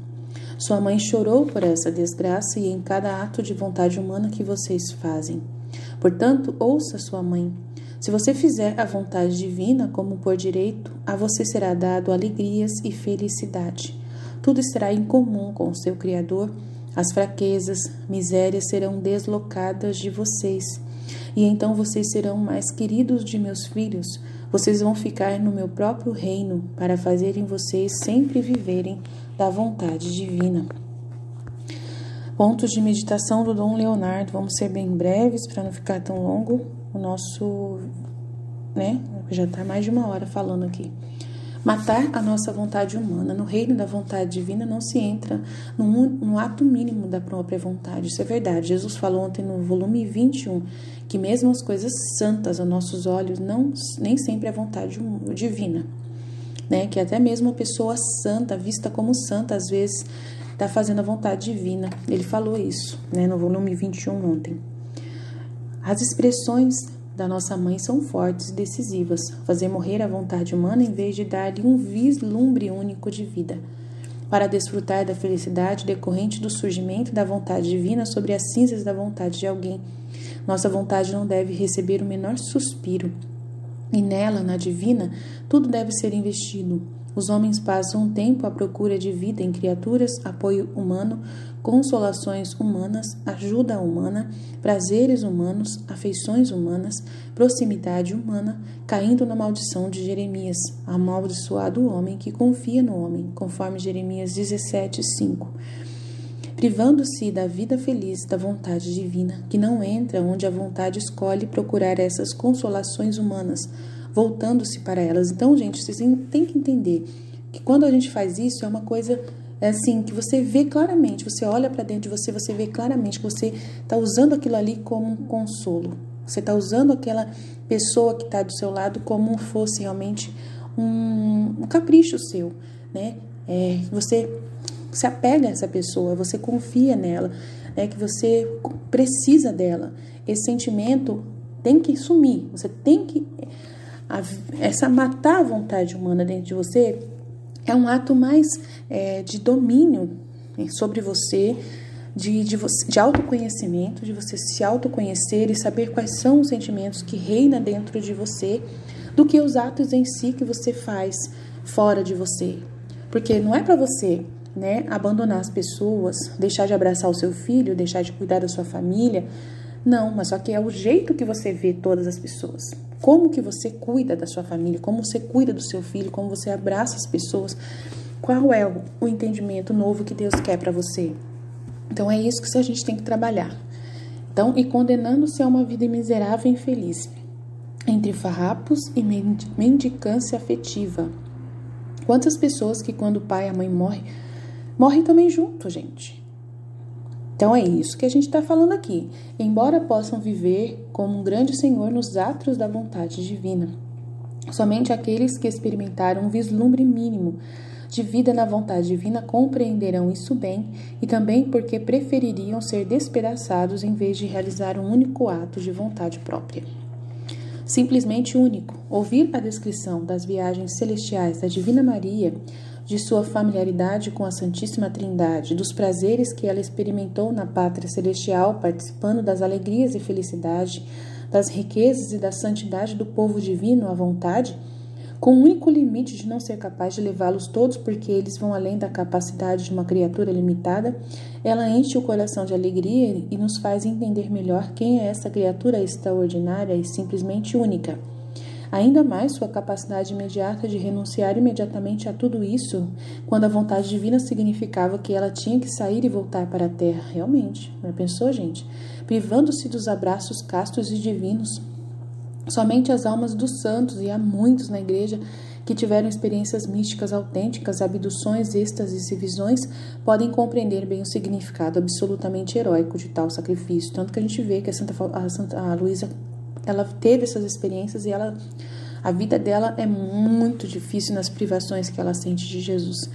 Sua mãe chorou por essa desgraça e em cada ato de vontade humana que vocês fazem. Portanto, ouça sua mãe. Se você fizer a vontade divina como por direito, a você será dado alegrias e felicidade. Tudo estará em comum com o seu Criador. As fraquezas, misérias serão deslocadas de vocês. E então vocês serão mais queridos de meus filhos. Vocês vão ficar no meu próprio reino para fazerem vocês sempre viverem da vontade divina. Pontos de meditação do Dom Leonardo. Vamos ser bem breves para não ficar tão longo o nosso, né? Já está mais de 1 hora falando aqui. Matar a nossa vontade humana. No reino da vontade divina não se entra no ato mínimo da própria vontade. Isso é verdade. Jesus falou ontem no volume 21 que mesmo as coisas santas aos nossos olhos nem sempre é vontade divina, né? Que até mesmo a pessoa santa, vista como santa, às vezes está fazendo a vontade divina. Ele falou isso, né, no volume 21 ontem. As expressões da nossa mãe são fortes e decisivas. Fazer morrer a vontade humana em vez de dar-lhe um vislumbre único de vida. Para desfrutar da felicidade decorrente do surgimento da vontade divina sobre as cinzas da vontade de alguém. Nossa vontade não deve receber o menor suspiro. E nela, na divina, tudo deve ser investido. Os homens passam um tempo à procura de vida em criaturas, apoio humano, consolações humanas, ajuda humana, prazeres humanos, afeições humanas, proximidade humana, caindo na maldição de Jeremias, amaldiçoado o homem que confia no homem, conforme Jeremias 17:5. Privando-se da vida feliz da vontade divina, que não entra onde a vontade escolhe procurar essas consolações humanas, voltando-se para elas. Então, gente, vocês têm que entender que quando a gente faz isso, é uma coisa assim, que você vê claramente, você olha para dentro de você, você vê claramente que você está usando aquilo ali como um consolo. Você está usando aquela pessoa que está do seu lado como fosse realmente um capricho seu, né? Você se apega a essa pessoa, você confia nela, né? Que você precisa dela. Esse sentimento tem que sumir, você tem que... matar a vontade humana dentro de você é um ato mais de domínio sobre você, de autoconhecimento, de você se autoconhecer e saber quais são os sentimentos que reinam dentro de você, do que os atos em si que você faz fora de você. Porque não é para você, né, abandonar as pessoas, deixar de abraçar o seu filho, deixar de cuidar da sua família. Não, mas só que é o jeito que você vê todas as pessoas. Como que você cuida da sua família, como você cuida do seu filho, como você abraça as pessoas. Qual é o entendimento novo que Deus quer para você? Então é isso que a gente tem que trabalhar. Então, e condenando-se a uma vida miserável e infeliz, entre farrapos e mendicância afetiva. Quantas pessoas que quando o pai e a mãe morrem também junto, gente. Então é isso que a gente está falando aqui. Embora possam viver como um grande Senhor nos atos da vontade divina, somente aqueles que experimentaram um vislumbre mínimo de vida na vontade divina compreenderão isso bem e também porque prefeririam ser despedaçados em vez de realizar um único ato de vontade própria. Simplesmente único. Ouvir a descrição das viagens celestiais da Divina Maria, de sua familiaridade com a Santíssima Trindade, dos prazeres que ela experimentou na pátria celestial, participando das alegrias e felicidade, das riquezas e da santidade do povo divino à vontade, com o único limite de não ser capaz de levá-los todos porque eles vão além da capacidade de uma criatura limitada, ela enche o coração de alegria e nos faz entender melhor quem é essa criatura extraordinária e simplesmente única. Ainda mais sua capacidade imediata de renunciar imediatamente a tudo isso, quando a vontade divina significava que ela tinha que sair e voltar para a terra. Realmente, não pensou, gente? Privando-se dos abraços castos e divinos. Somente as almas dos santos, e há muitos na igreja que tiveram experiências místicas autênticas, abduções, êxtases e visões, podem compreender bem o significado absolutamente heróico de tal sacrifício. Tanto que a gente vê que a Luísa, ela teve essas experiências e a vida dela é muito difícil nas privações que ela sente de Jesus.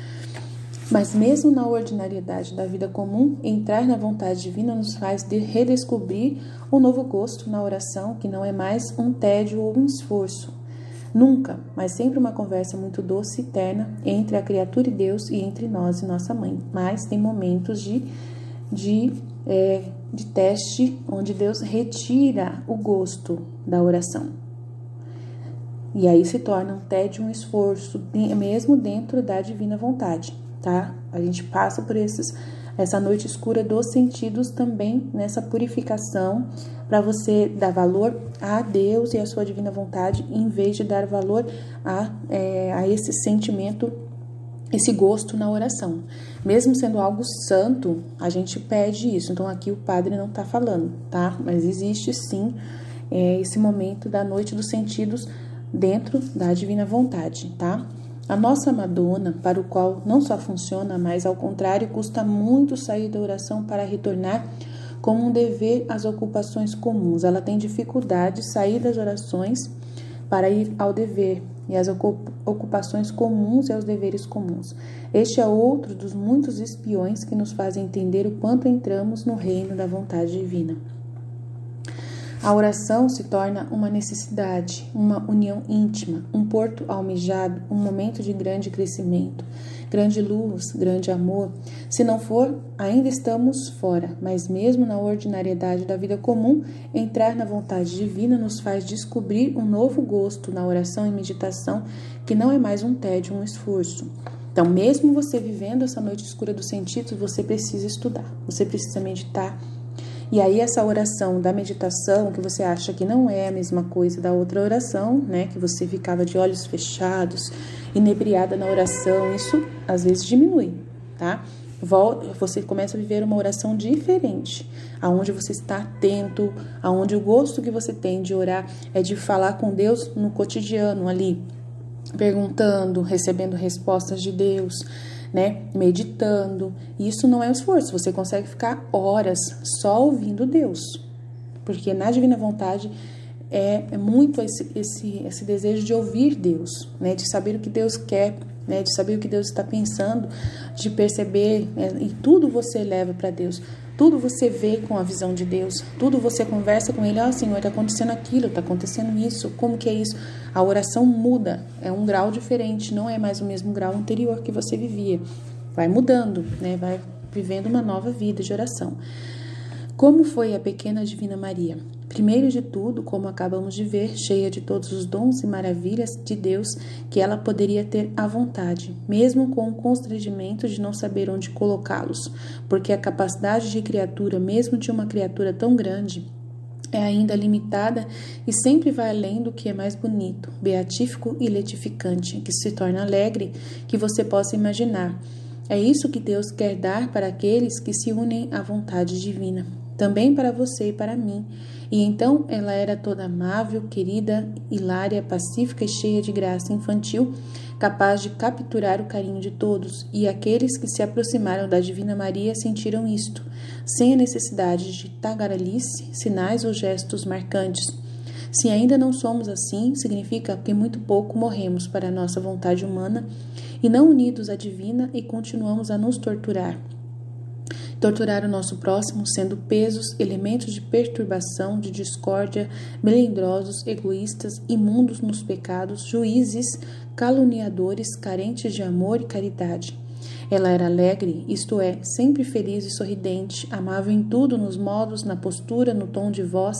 Mas mesmo na ordinariedade da vida comum, entrar na vontade divina nos faz redescobrir um novo gosto na oração, que não é mais um tédio ou um esforço. Nunca, mas sempre uma conversa muito doce e terna entre a criatura e Deus e entre nós e nossa mãe. Mas tem momentos de teste onde Deus retira o gosto da oração. E aí se torna um tédio, um esforço, mesmo dentro da divina vontade. Tá? A gente passa por essa noite escura dos sentidos também nessa purificação para você dar valor a Deus e a sua divina vontade, em vez de dar valor a esse sentimento, esse gosto na oração. Mesmo sendo algo santo, a gente pede isso. Então aqui o padre não está falando, tá? Mas existe sim esse momento da noite dos sentidos dentro da divina vontade, tá? A nossa Madonna, para o qual não só funciona, mas ao contrário, custa muito sair da oração para retornar como um dever às ocupações comuns. Ela tem dificuldade de sair das orações para ir ao dever e às ocupações comuns e aos deveres comuns. Este é outro dos muitos espiões que nos fazem entender o quanto entramos no reino da vontade divina. A oração se torna uma necessidade, uma união íntima, um porto almejado, um momento de grande crescimento, grande luz, grande amor. Se não for, ainda estamos fora, mas mesmo na ordinariedade da vida comum, entrar na vontade divina nos faz descobrir um novo gosto na oração e meditação, que não é mais um tédio, um esforço. Então, mesmo você vivendo essa noite escura dos sentidos, você precisa estudar, você precisa meditar. E aí essa oração da meditação, que você acha que não é a mesma coisa da outra oração, né? Que você ficava de olhos fechados, inebriada na oração, isso às vezes diminui, tá? Você começa a viver uma oração diferente, aonde você está atento, aonde o gosto que você tem de orar é de falar com Deus no cotidiano ali, perguntando, recebendo respostas de Deus, né? Meditando. Isso não é um esforço, você consegue ficar horas só ouvindo Deus, porque na divina vontade é muito esse desejo de ouvir Deus, né? De saber o que Deus quer, né? De saber o que Deus está pensando, de perceber, né? E tudo você leva para Deus, tudo você vê com a visão de Deus, tudo você conversa com Ele. Senhor, está acontecendo aquilo, está acontecendo isso, como que é isso? A oração muda, é um grau diferente, não é mais o mesmo grau anterior que você vivia. Vai mudando, né? Vai vivendo uma nova vida de oração. Como foi a pequena Divina Maria? Primeiro de tudo, como acabamos de ver, cheia de todos os dons e maravilhas de Deus que ela poderia ter à vontade, mesmo com o constrangimento de não saber onde colocá-los, porque a capacidade de criatura, mesmo de uma criatura tão grande, é ainda limitada e sempre vai além do que é mais bonito, beatífico e letificante, que se torna alegre, que você possa imaginar. É isso que Deus quer dar para aqueles que se unem à vontade divina, também para você e para mim. E então ela era toda amável, querida, hilária, pacífica e cheia de graça infantil, capaz de capturar o carinho de todos, e aqueles que se aproximaram da Divina Maria sentiram isto, sem a necessidade de tagarelice, sinais ou gestos marcantes. Se ainda não somos assim, significa que muito pouco morremos para a nossa vontade humana e não unidos à divina e continuamos a nos torturar o nosso próximo, sendo pesos, elementos de perturbação, de discórdia, melindrosos, egoístas, imundos nos pecados, juízes, caluniadores, carentes de amor e caridade. Ela era alegre, isto é, sempre feliz e sorridente, amável em tudo, nos modos, na postura, no tom de voz,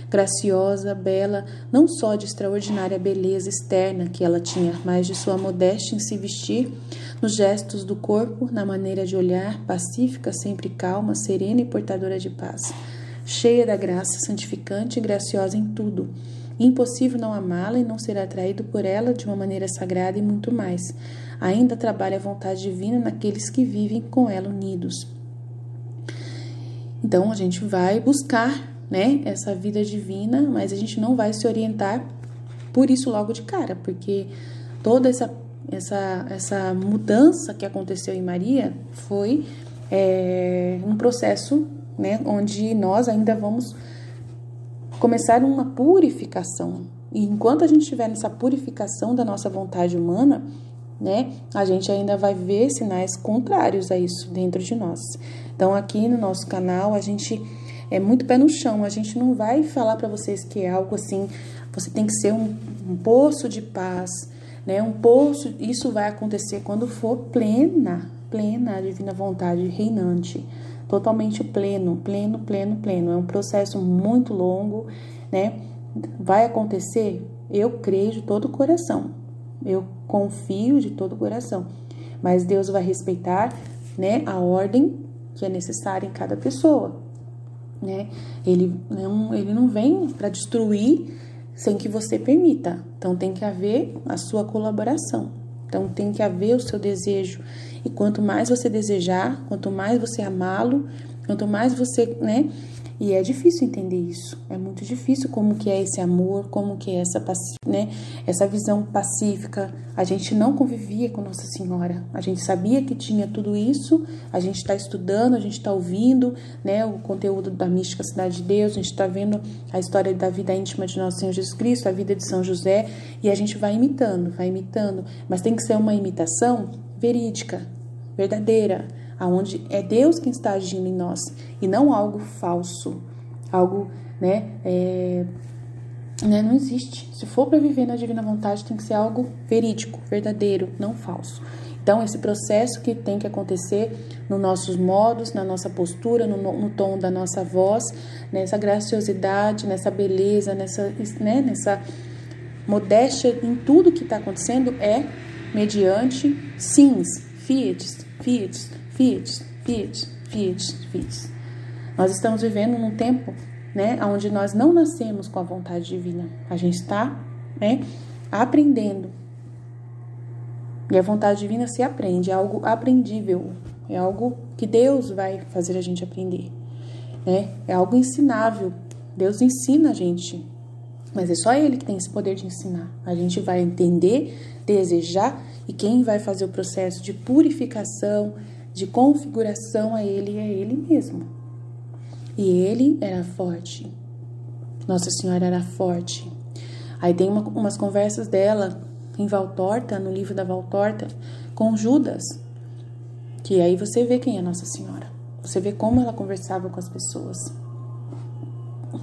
graciosa, bela, não só de extraordinária beleza externa que ela tinha, mas de sua modéstia em se vestir, nos gestos do corpo, na maneira de olhar, pacífica, sempre calma, serena e portadora de paz. Cheia da graça santificante e graciosa em tudo. Impossível não amá-la e não ser atraído por ela de uma maneira sagrada e muito mais. Ainda trabalha a vontade divina naqueles que vivem com ela unidos. Então, a gente vai buscar, né, essa vida divina, mas a gente não vai se orientar por isso logo de cara, porque toda essa mudança que aconteceu em Maria foi um processo, né, onde nós ainda vamos começar uma purificação. E enquanto a gente estiver nessa purificação da nossa vontade humana, né, a gente ainda vai ver sinais contrários a isso dentro de nós. Então, aqui no nosso canal, a gente é muito pé no chão. A gente não vai falar para vocês que é algo assim, você tem que ser um poço de paz, né, um poço. Isso vai acontecer quando for plena a divina vontade reinante. Totalmente pleno. É um processo muito longo, né? Vai acontecer? Eu creio de todo o coração. Eu confio de todo o coração. Mas Deus vai respeitar, né, a ordem que é necessária em cada pessoa, né? Ele não vem para destruir sem que você permita. Então tem que haver a sua colaboração. Então tem que haver o seu desejo. E quanto mais você desejar, quanto mais você amá-lo, quanto mais você, né? E é difícil entender isso. É muito difícil como que é esse amor, como que é essa visão pacífica. A gente não convivia com Nossa Senhora. A gente sabia que tinha tudo isso. A gente está estudando, a gente está ouvindo, né, o conteúdo da mística Cidade de Deus. A gente está vendo a história da vida íntima de Nosso Senhor Jesus Cristo, a vida de São José. E a gente vai imitando. Mas tem que ser uma imitação verídica, verdadeira, aonde é Deus quem está agindo em nós e não algo falso, algo, não existe. Se for para viver na divina vontade, tem que ser algo verídico, verdadeiro, não falso. Então, esse processo que tem que acontecer nos nossos modos, na nossa postura, no tom da nossa voz, nessa graciosidade, nessa beleza, nessa modéstia em tudo que está acontecendo, é mediante sims, fiat. Nós estamos vivendo num tempo, né, onde nós não nascemos com a vontade divina. A gente está, né, aprendendo. E a vontade divina se aprende, é algo aprendível, é algo que Deus vai fazer a gente aprender, né? É algo ensinável. Deus ensina a gente, mas é só Ele que tem esse poder de ensinar. A gente vai entender, desejar, e quem vai fazer o processo de purificação, de configuração é Ele mesmo. E Ele era forte. Nossa Senhora era forte. Aí tem umas conversas dela em Valtorta, no livro da Valtorta, com Judas. Que aí você vê quem é Nossa Senhora. Você vê como ela conversava com as pessoas.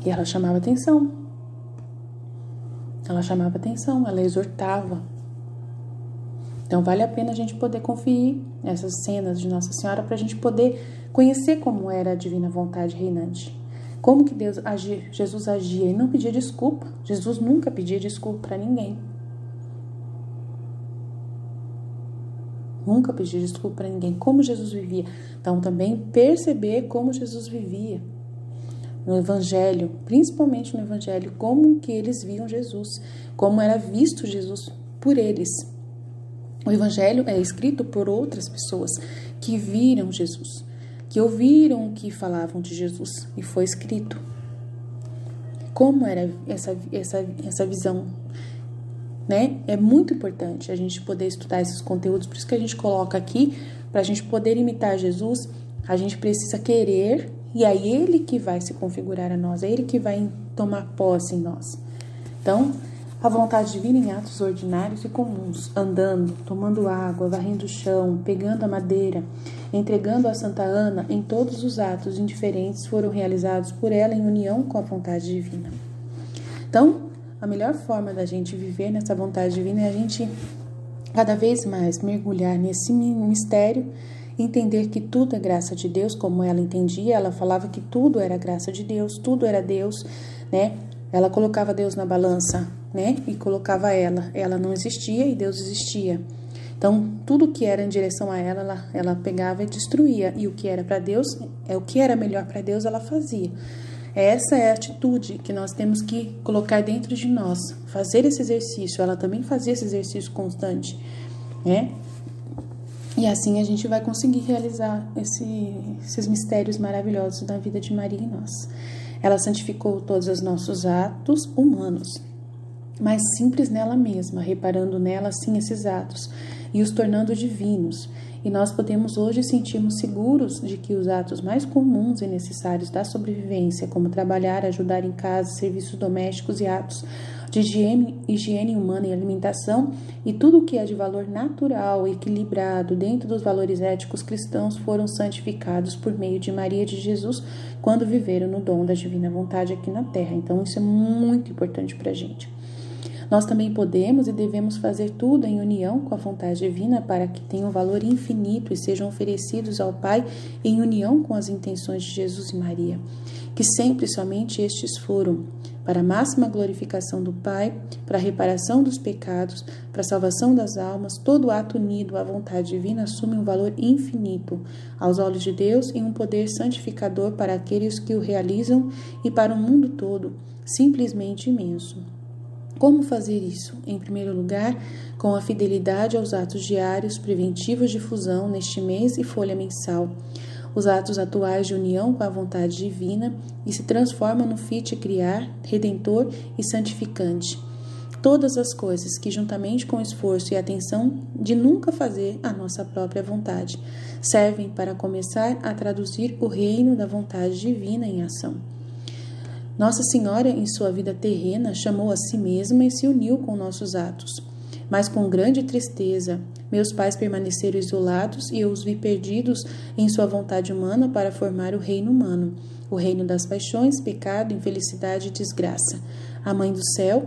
E ela chamava atenção. Ela exortava. Então, vale a pena a gente poder conferir essas cenas de Nossa Senhora para a gente poder conhecer como era a divina vontade reinante. Como que Jesus agia e não pedia desculpa. Jesus nunca pedia desculpa para ninguém. Nunca pedia desculpa para ninguém. Como Jesus vivia. Então, também perceber como Jesus vivia. No Evangelho, principalmente no Evangelho, como que eles viam Jesus. Como era visto Jesus por eles. O Evangelho é escrito por outras pessoas que viram Jesus, que ouviram o que falavam de Jesus e foi escrito. Como era essa visão, né? É muito importante a gente poder estudar esses conteúdos, por isso que a gente coloca aqui, para a gente poder imitar Jesus, a gente precisa querer, e aí Ele que vai se configurar a nós, é Ele que vai tomar posse em nós. Então, a vontade divina em atos ordinários e comuns, andando, tomando água, varrendo o chão, pegando a madeira, entregando a Santa Ana, em todos os atos indiferentes foram realizados por ela em união com a vontade divina. Então, a melhor forma da gente viver nessa vontade divina é a gente cada vez mais mergulhar nesse mistério, entender que tudo é graça de Deus, como ela entendia. Ela falava que tudo era graça de Deus, tudo era Deus, né? Ela colocava Deus na balança, né? E colocava ela. Ela não existia e Deus existia. Então, tudo que era em direção a ela pegava e destruía. E o que era para Deus, o que era melhor para Deus, ela fazia. Essa é a atitude que nós temos que colocar dentro de nós. Fazer esse exercício. Ela também fazia esse exercício constante, né? E assim a gente vai conseguir realizar esses mistérios maravilhosos da vida de Maria em nós. Ela santificou todos os nossos atos humanos, mas simples nela mesma, reparando nela, assim, esses atos e os tornando divinos. E nós podemos hoje sentirmos seguros de que os atos mais comuns e necessários da sobrevivência, como trabalhar, ajudar em casa, serviços domésticos e atos de higiene humana e alimentação, e tudo o que é de valor natural, equilibrado, dentro dos valores éticos cristãos, foram santificados por meio de Maria de Jesus, quando viveram no dom da divina vontade aqui na Terra. Então isso é muito importante para a gente. Nós também podemos e devemos fazer tudo em união com a vontade divina para que tenham valor infinito e sejam oferecidos ao Pai em união com as intenções de Jesus e Maria, que sempre e somente estes foram para a máxima glorificação do Pai, para a reparação dos pecados, para a salvação das almas. Todo ato unido à vontade divina assume um valor infinito aos olhos de Deus e um poder santificador para aqueles que o realizam e para o mundo todo, simplesmente imenso. Como fazer isso? Em primeiro lugar, com a fidelidade aos atos diários preventivos de fusão neste mês e folha mensal. Os atos atuais de união com a vontade divina e se transformam no fit criar, redentor e santificante. Todas as coisas que, juntamente com o esforço e atenção de nunca fazer a nossa própria vontade, servem para começar a traduzir o reino da vontade divina em ação. Nossa Senhora, em sua vida terrena, chamou a si mesma e se uniu com nossos atos. Mas com grande tristeza, meus pais permaneceram isolados e eu os vi perdidos em sua vontade humana para formar o reino humano, o reino das paixões, pecado, infelicidade e desgraça. A Mãe do Céu,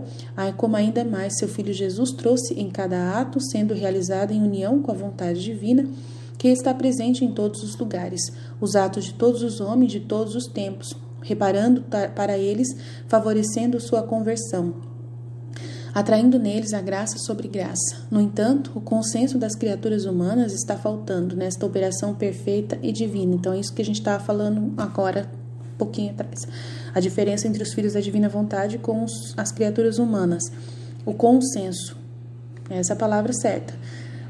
como ainda mais seu Filho Jesus trouxe em cada ato, sendo realizado em união com a vontade divina, que está presente em todos os lugares, os atos de todos os homens de todos os tempos, reparando para eles, favorecendo sua conversão, atraindo neles a graça sobre graça. No entanto, o consenso das criaturas humanas está faltando nesta operação perfeita e divina. Então, é isso que a gente estava falando agora, um pouquinho atrás. A diferença entre os filhos da divina vontade com as criaturas humanas. O consenso, essa é a palavra certa.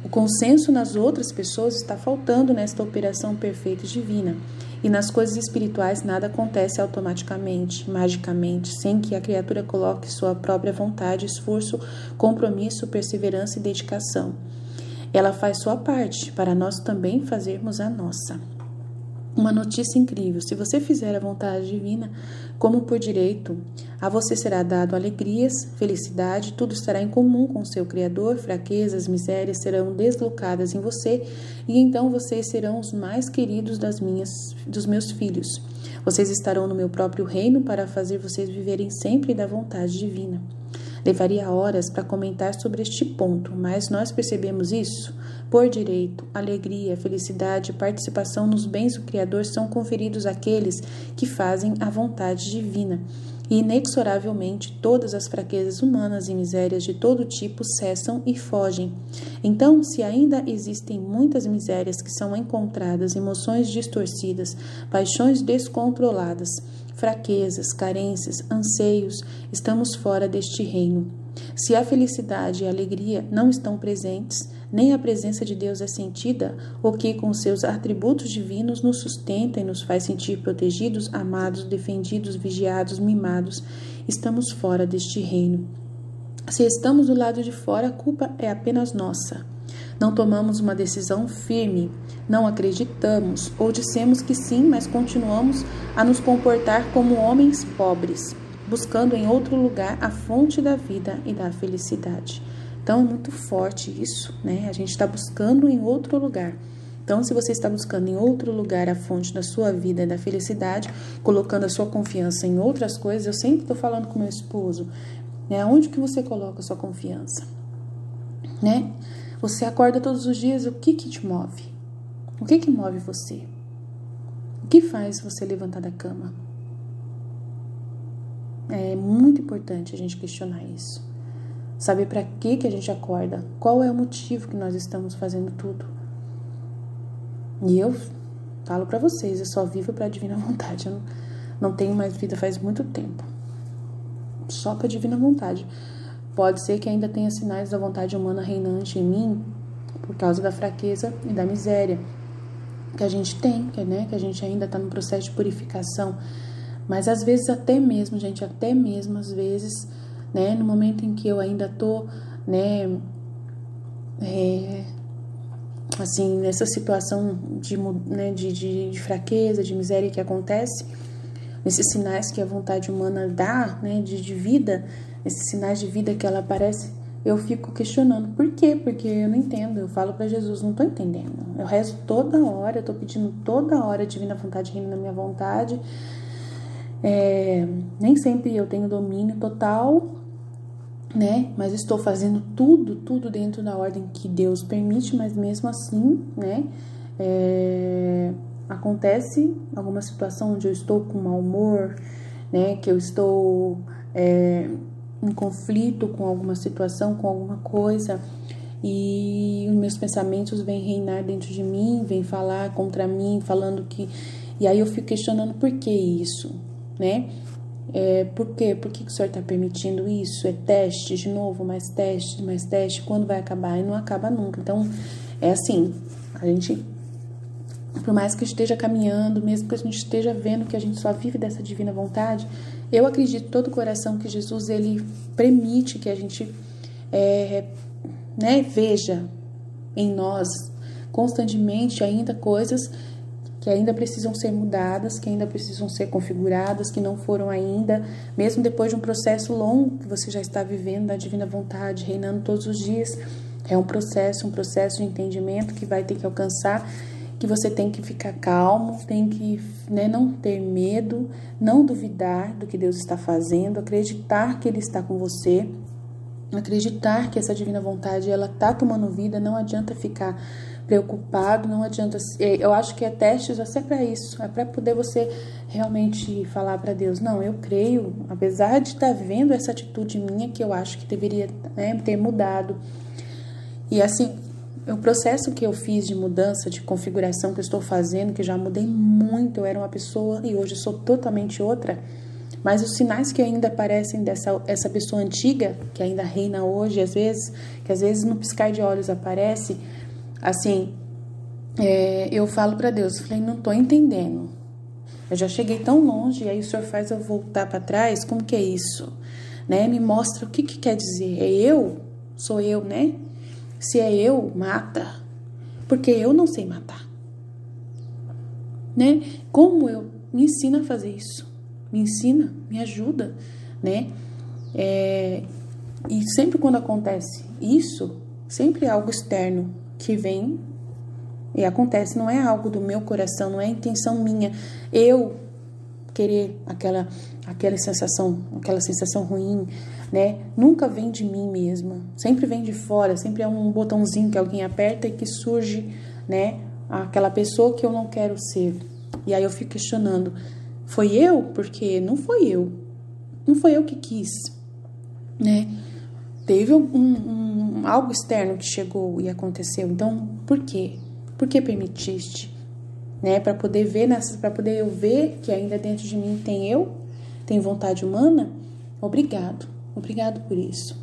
O consenso nas outras pessoas está faltando nesta operação perfeita e divina. E nas coisas espirituais nada acontece automaticamente, magicamente, sem que a criatura coloque sua própria vontade, esforço, compromisso, perseverança e dedicação. Ela faz sua parte, para nós também fazermos a nossa. Uma notícia incrível: se você fizer a vontade divina como por direito, a você será dado alegrias, felicidade, tudo estará em comum com o seu Criador, fraquezas, misérias serão deslocadas em você, e então vocês serão os mais queridos dos meus filhos. Vocês estarão no meu próprio reino para fazer vocês viverem sempre da vontade divina. Levaria horas para comentar sobre este ponto, mas nós percebemos isso. Por direito, alegria, felicidade e participação nos bens do Criador são conferidos àqueles que fazem a vontade divina. E inexoravelmente todas as fraquezas humanas e misérias de todo tipo cessam e fogem. Então, se ainda existem muitas misérias que são encontradas, emoções distorcidas, paixões descontroladas, fraquezas, carências, anseios, estamos fora deste reino. Se a felicidade e a alegria não estão presentes, nem a presença de Deus é sentida, o que com seus atributos divinos nos sustenta e nos faz sentir protegidos, amados, defendidos, vigiados, mimados, estamos fora deste reino. Se estamos do lado de fora, a culpa é apenas nossa. Não tomamos uma decisão firme, não acreditamos ou dissemos que sim, mas continuamos a nos comportar como homens pobres, buscando em outro lugar a fonte da vida e da felicidade. Então é muito forte isso, né? A gente está buscando em outro lugar. Então, se você está buscando em outro lugar a fonte da sua vida e da felicidade, colocando a sua confiança em outras coisas, eu sempre estou falando com meu esposo, né? Onde que você coloca a sua confiança, né? Você acorda todos os dias, o que te move? O que move você? O que faz você levantar da cama? É muito importante a gente questionar isso. Saber para que a gente acorda. Qual é o motivo que nós estamos fazendo tudo. E eu falo para vocês, eu só vivo para a divina vontade. Eu não tenho mais vida faz muito tempo. Só para a divina vontade. Pode ser que ainda tenha sinais da vontade humana reinante em mim por causa da fraqueza e da miséria que a gente tem, que a gente ainda está no processo de purificação. Mas às vezes até mesmo às vezes, né, no momento em que eu ainda tô, né, assim, nessa situação de fraqueza, de miséria que acontece, nesses sinais que a vontade humana dá, né, de vida, esses sinais de vida que ela aparece, eu fico questionando. Por quê? Porque eu não entendo. Eu falo para Jesus, não tô entendendo. Eu rezo toda hora, eu tô pedindo toda hora a divina vontade reina na minha vontade. Nem sempre eu tenho domínio total, né? Mas estou fazendo tudo dentro da ordem que Deus permite, mas mesmo assim, né? Acontece alguma situação onde eu estou com mau humor, né? Que eu estou em conflito com alguma situação, com alguma coisa, e os meus pensamentos vêm reinar dentro de mim, vêm falar contra mim, falando que... E aí eu fico questionando por que isso, né? Por quê? Por que o Senhor está permitindo isso? É teste, de novo, mais teste, quando vai acabar? E não acaba nunca. Então, é assim, a gente, por mais que esteja caminhando, mesmo que a gente esteja vendo que a gente só vive dessa divina vontade, eu acredito de todo o coração que Jesus, ele permite que a gente veja em nós constantemente ainda coisas que ainda precisam ser mudadas, que ainda precisam ser configuradas, que não foram ainda, mesmo depois de um processo longo que você já está vivendo da divina vontade, reinando todos os dias. É um processo de entendimento que vai ter que alcançar, que você tem que ficar calmo, tem que não ter medo, não duvidar do que Deus está fazendo, acreditar que Ele está com você, acreditar que essa divina vontade ela está tomando vida. Não adianta ficar preocupado, não adianta. Eu acho que testes é para isso, é para poder você realmente falar para Deus, não, eu creio, apesar de estar vendo essa atitude minha que eu acho que deveria ter mudado. E assim, o processo que eu fiz de mudança, de configuração que eu estou fazendo, que já mudei muito, eu era uma pessoa e hoje sou totalmente outra, mas os sinais que ainda aparecem essa pessoa antiga, que ainda reina hoje, que às vezes no piscar de olhos aparece, assim, eu falo para Deus, falei, não tô entendendo, eu já cheguei tão longe, e aí o Senhor faz eu voltar para trás, como que é isso? Né? Me mostra o que quer dizer, sou eu, né? Se é eu, mata, porque eu não sei matar, né? Como eu? Me ensina a fazer isso, me ensina, me ajuda, né? E sempre quando acontece isso, sempre é algo externo que vem e acontece, não é algo do meu coração, não é intenção minha, eu querer aquela sensação ruim, né? Nunca vem de mim mesma, sempre vem de fora, sempre é um botãozinho que alguém aperta e que surge, né? Aquela pessoa que eu não quero ser. E aí eu fico questionando, foi eu? Porque não foi eu que quis, né? Teve algo externo que chegou e aconteceu, então por quê? Por que permitiste? Né, para poder eu ver que ainda dentro de mim tem vontade humana. Obrigado por isso.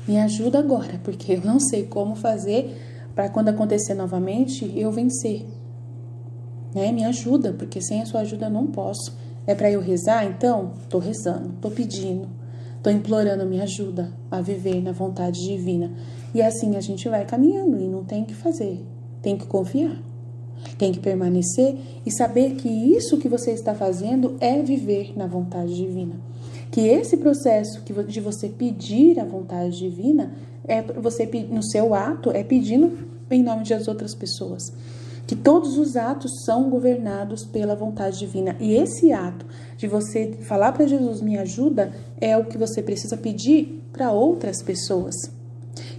Me ajuda agora, porque eu não sei como fazer para quando acontecer novamente eu vencer. Né? Me ajuda, porque sem a sua ajuda eu não posso. É para eu rezar? Então, tô rezando, tô pedindo, tô implorando, me ajuda a viver na vontade divina. E assim a gente vai caminhando e não tem o que fazer, tem que confiar. Tem que permanecer e saber que isso que você está fazendo é viver na vontade divina. Que esse processo de você pedir a vontade divina, você no seu ato, é pedindo em nome das outras pessoas. Que todos os atos são governados pela vontade divina. E esse ato de você falar para Jesus, me ajuda, é o que você precisa pedir para outras pessoas.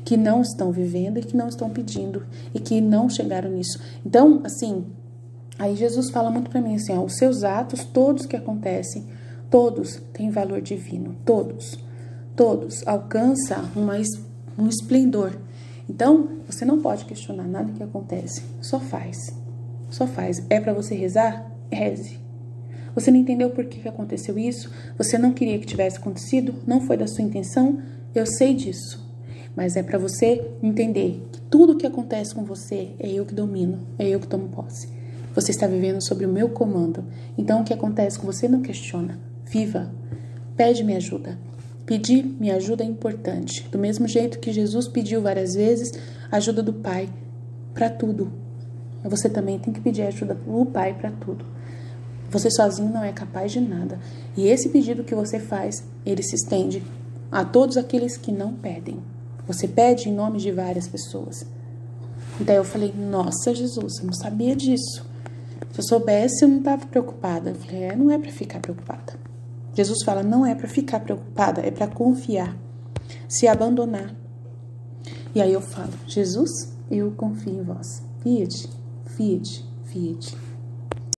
que não estão vivendo e que não estão pedindo e que não chegaram nisso. Então, assim, aí Jesus fala muito para mim assim, ó, os seus atos, todos que acontecem, todos têm valor divino, todos alcançam um esplendor. Então, você não pode questionar nada que acontece, só faz. É para você rezar? Reze. Você não entendeu por que aconteceu isso? Você não queria que tivesse acontecido? Não foi da sua intenção? Eu sei disso. Mas é para você entender que tudo que acontece com você é eu que domino, é eu que tomo posse. Você está vivendo sob o meu comando. Então, o que acontece com você não questiona. Viva. Pede minha ajuda. Pedir minha ajuda é importante. Do mesmo jeito que Jesus pediu várias vezes a ajuda do Pai para tudo. Você também tem que pedir ajuda do Pai para tudo. Você sozinho não é capaz de nada. E esse pedido que você faz, ele se estende a todos aqueles que não pedem. Você pede em nome de várias pessoas. Daí eu falei, nossa, Jesus, eu não sabia disso. Se eu soubesse, eu não estava preocupada. Eu falei, não é para ficar preocupada. Jesus fala, não é para ficar preocupada, é para confiar, se abandonar. E aí eu falo, Jesus, eu confio em vós. Fiat.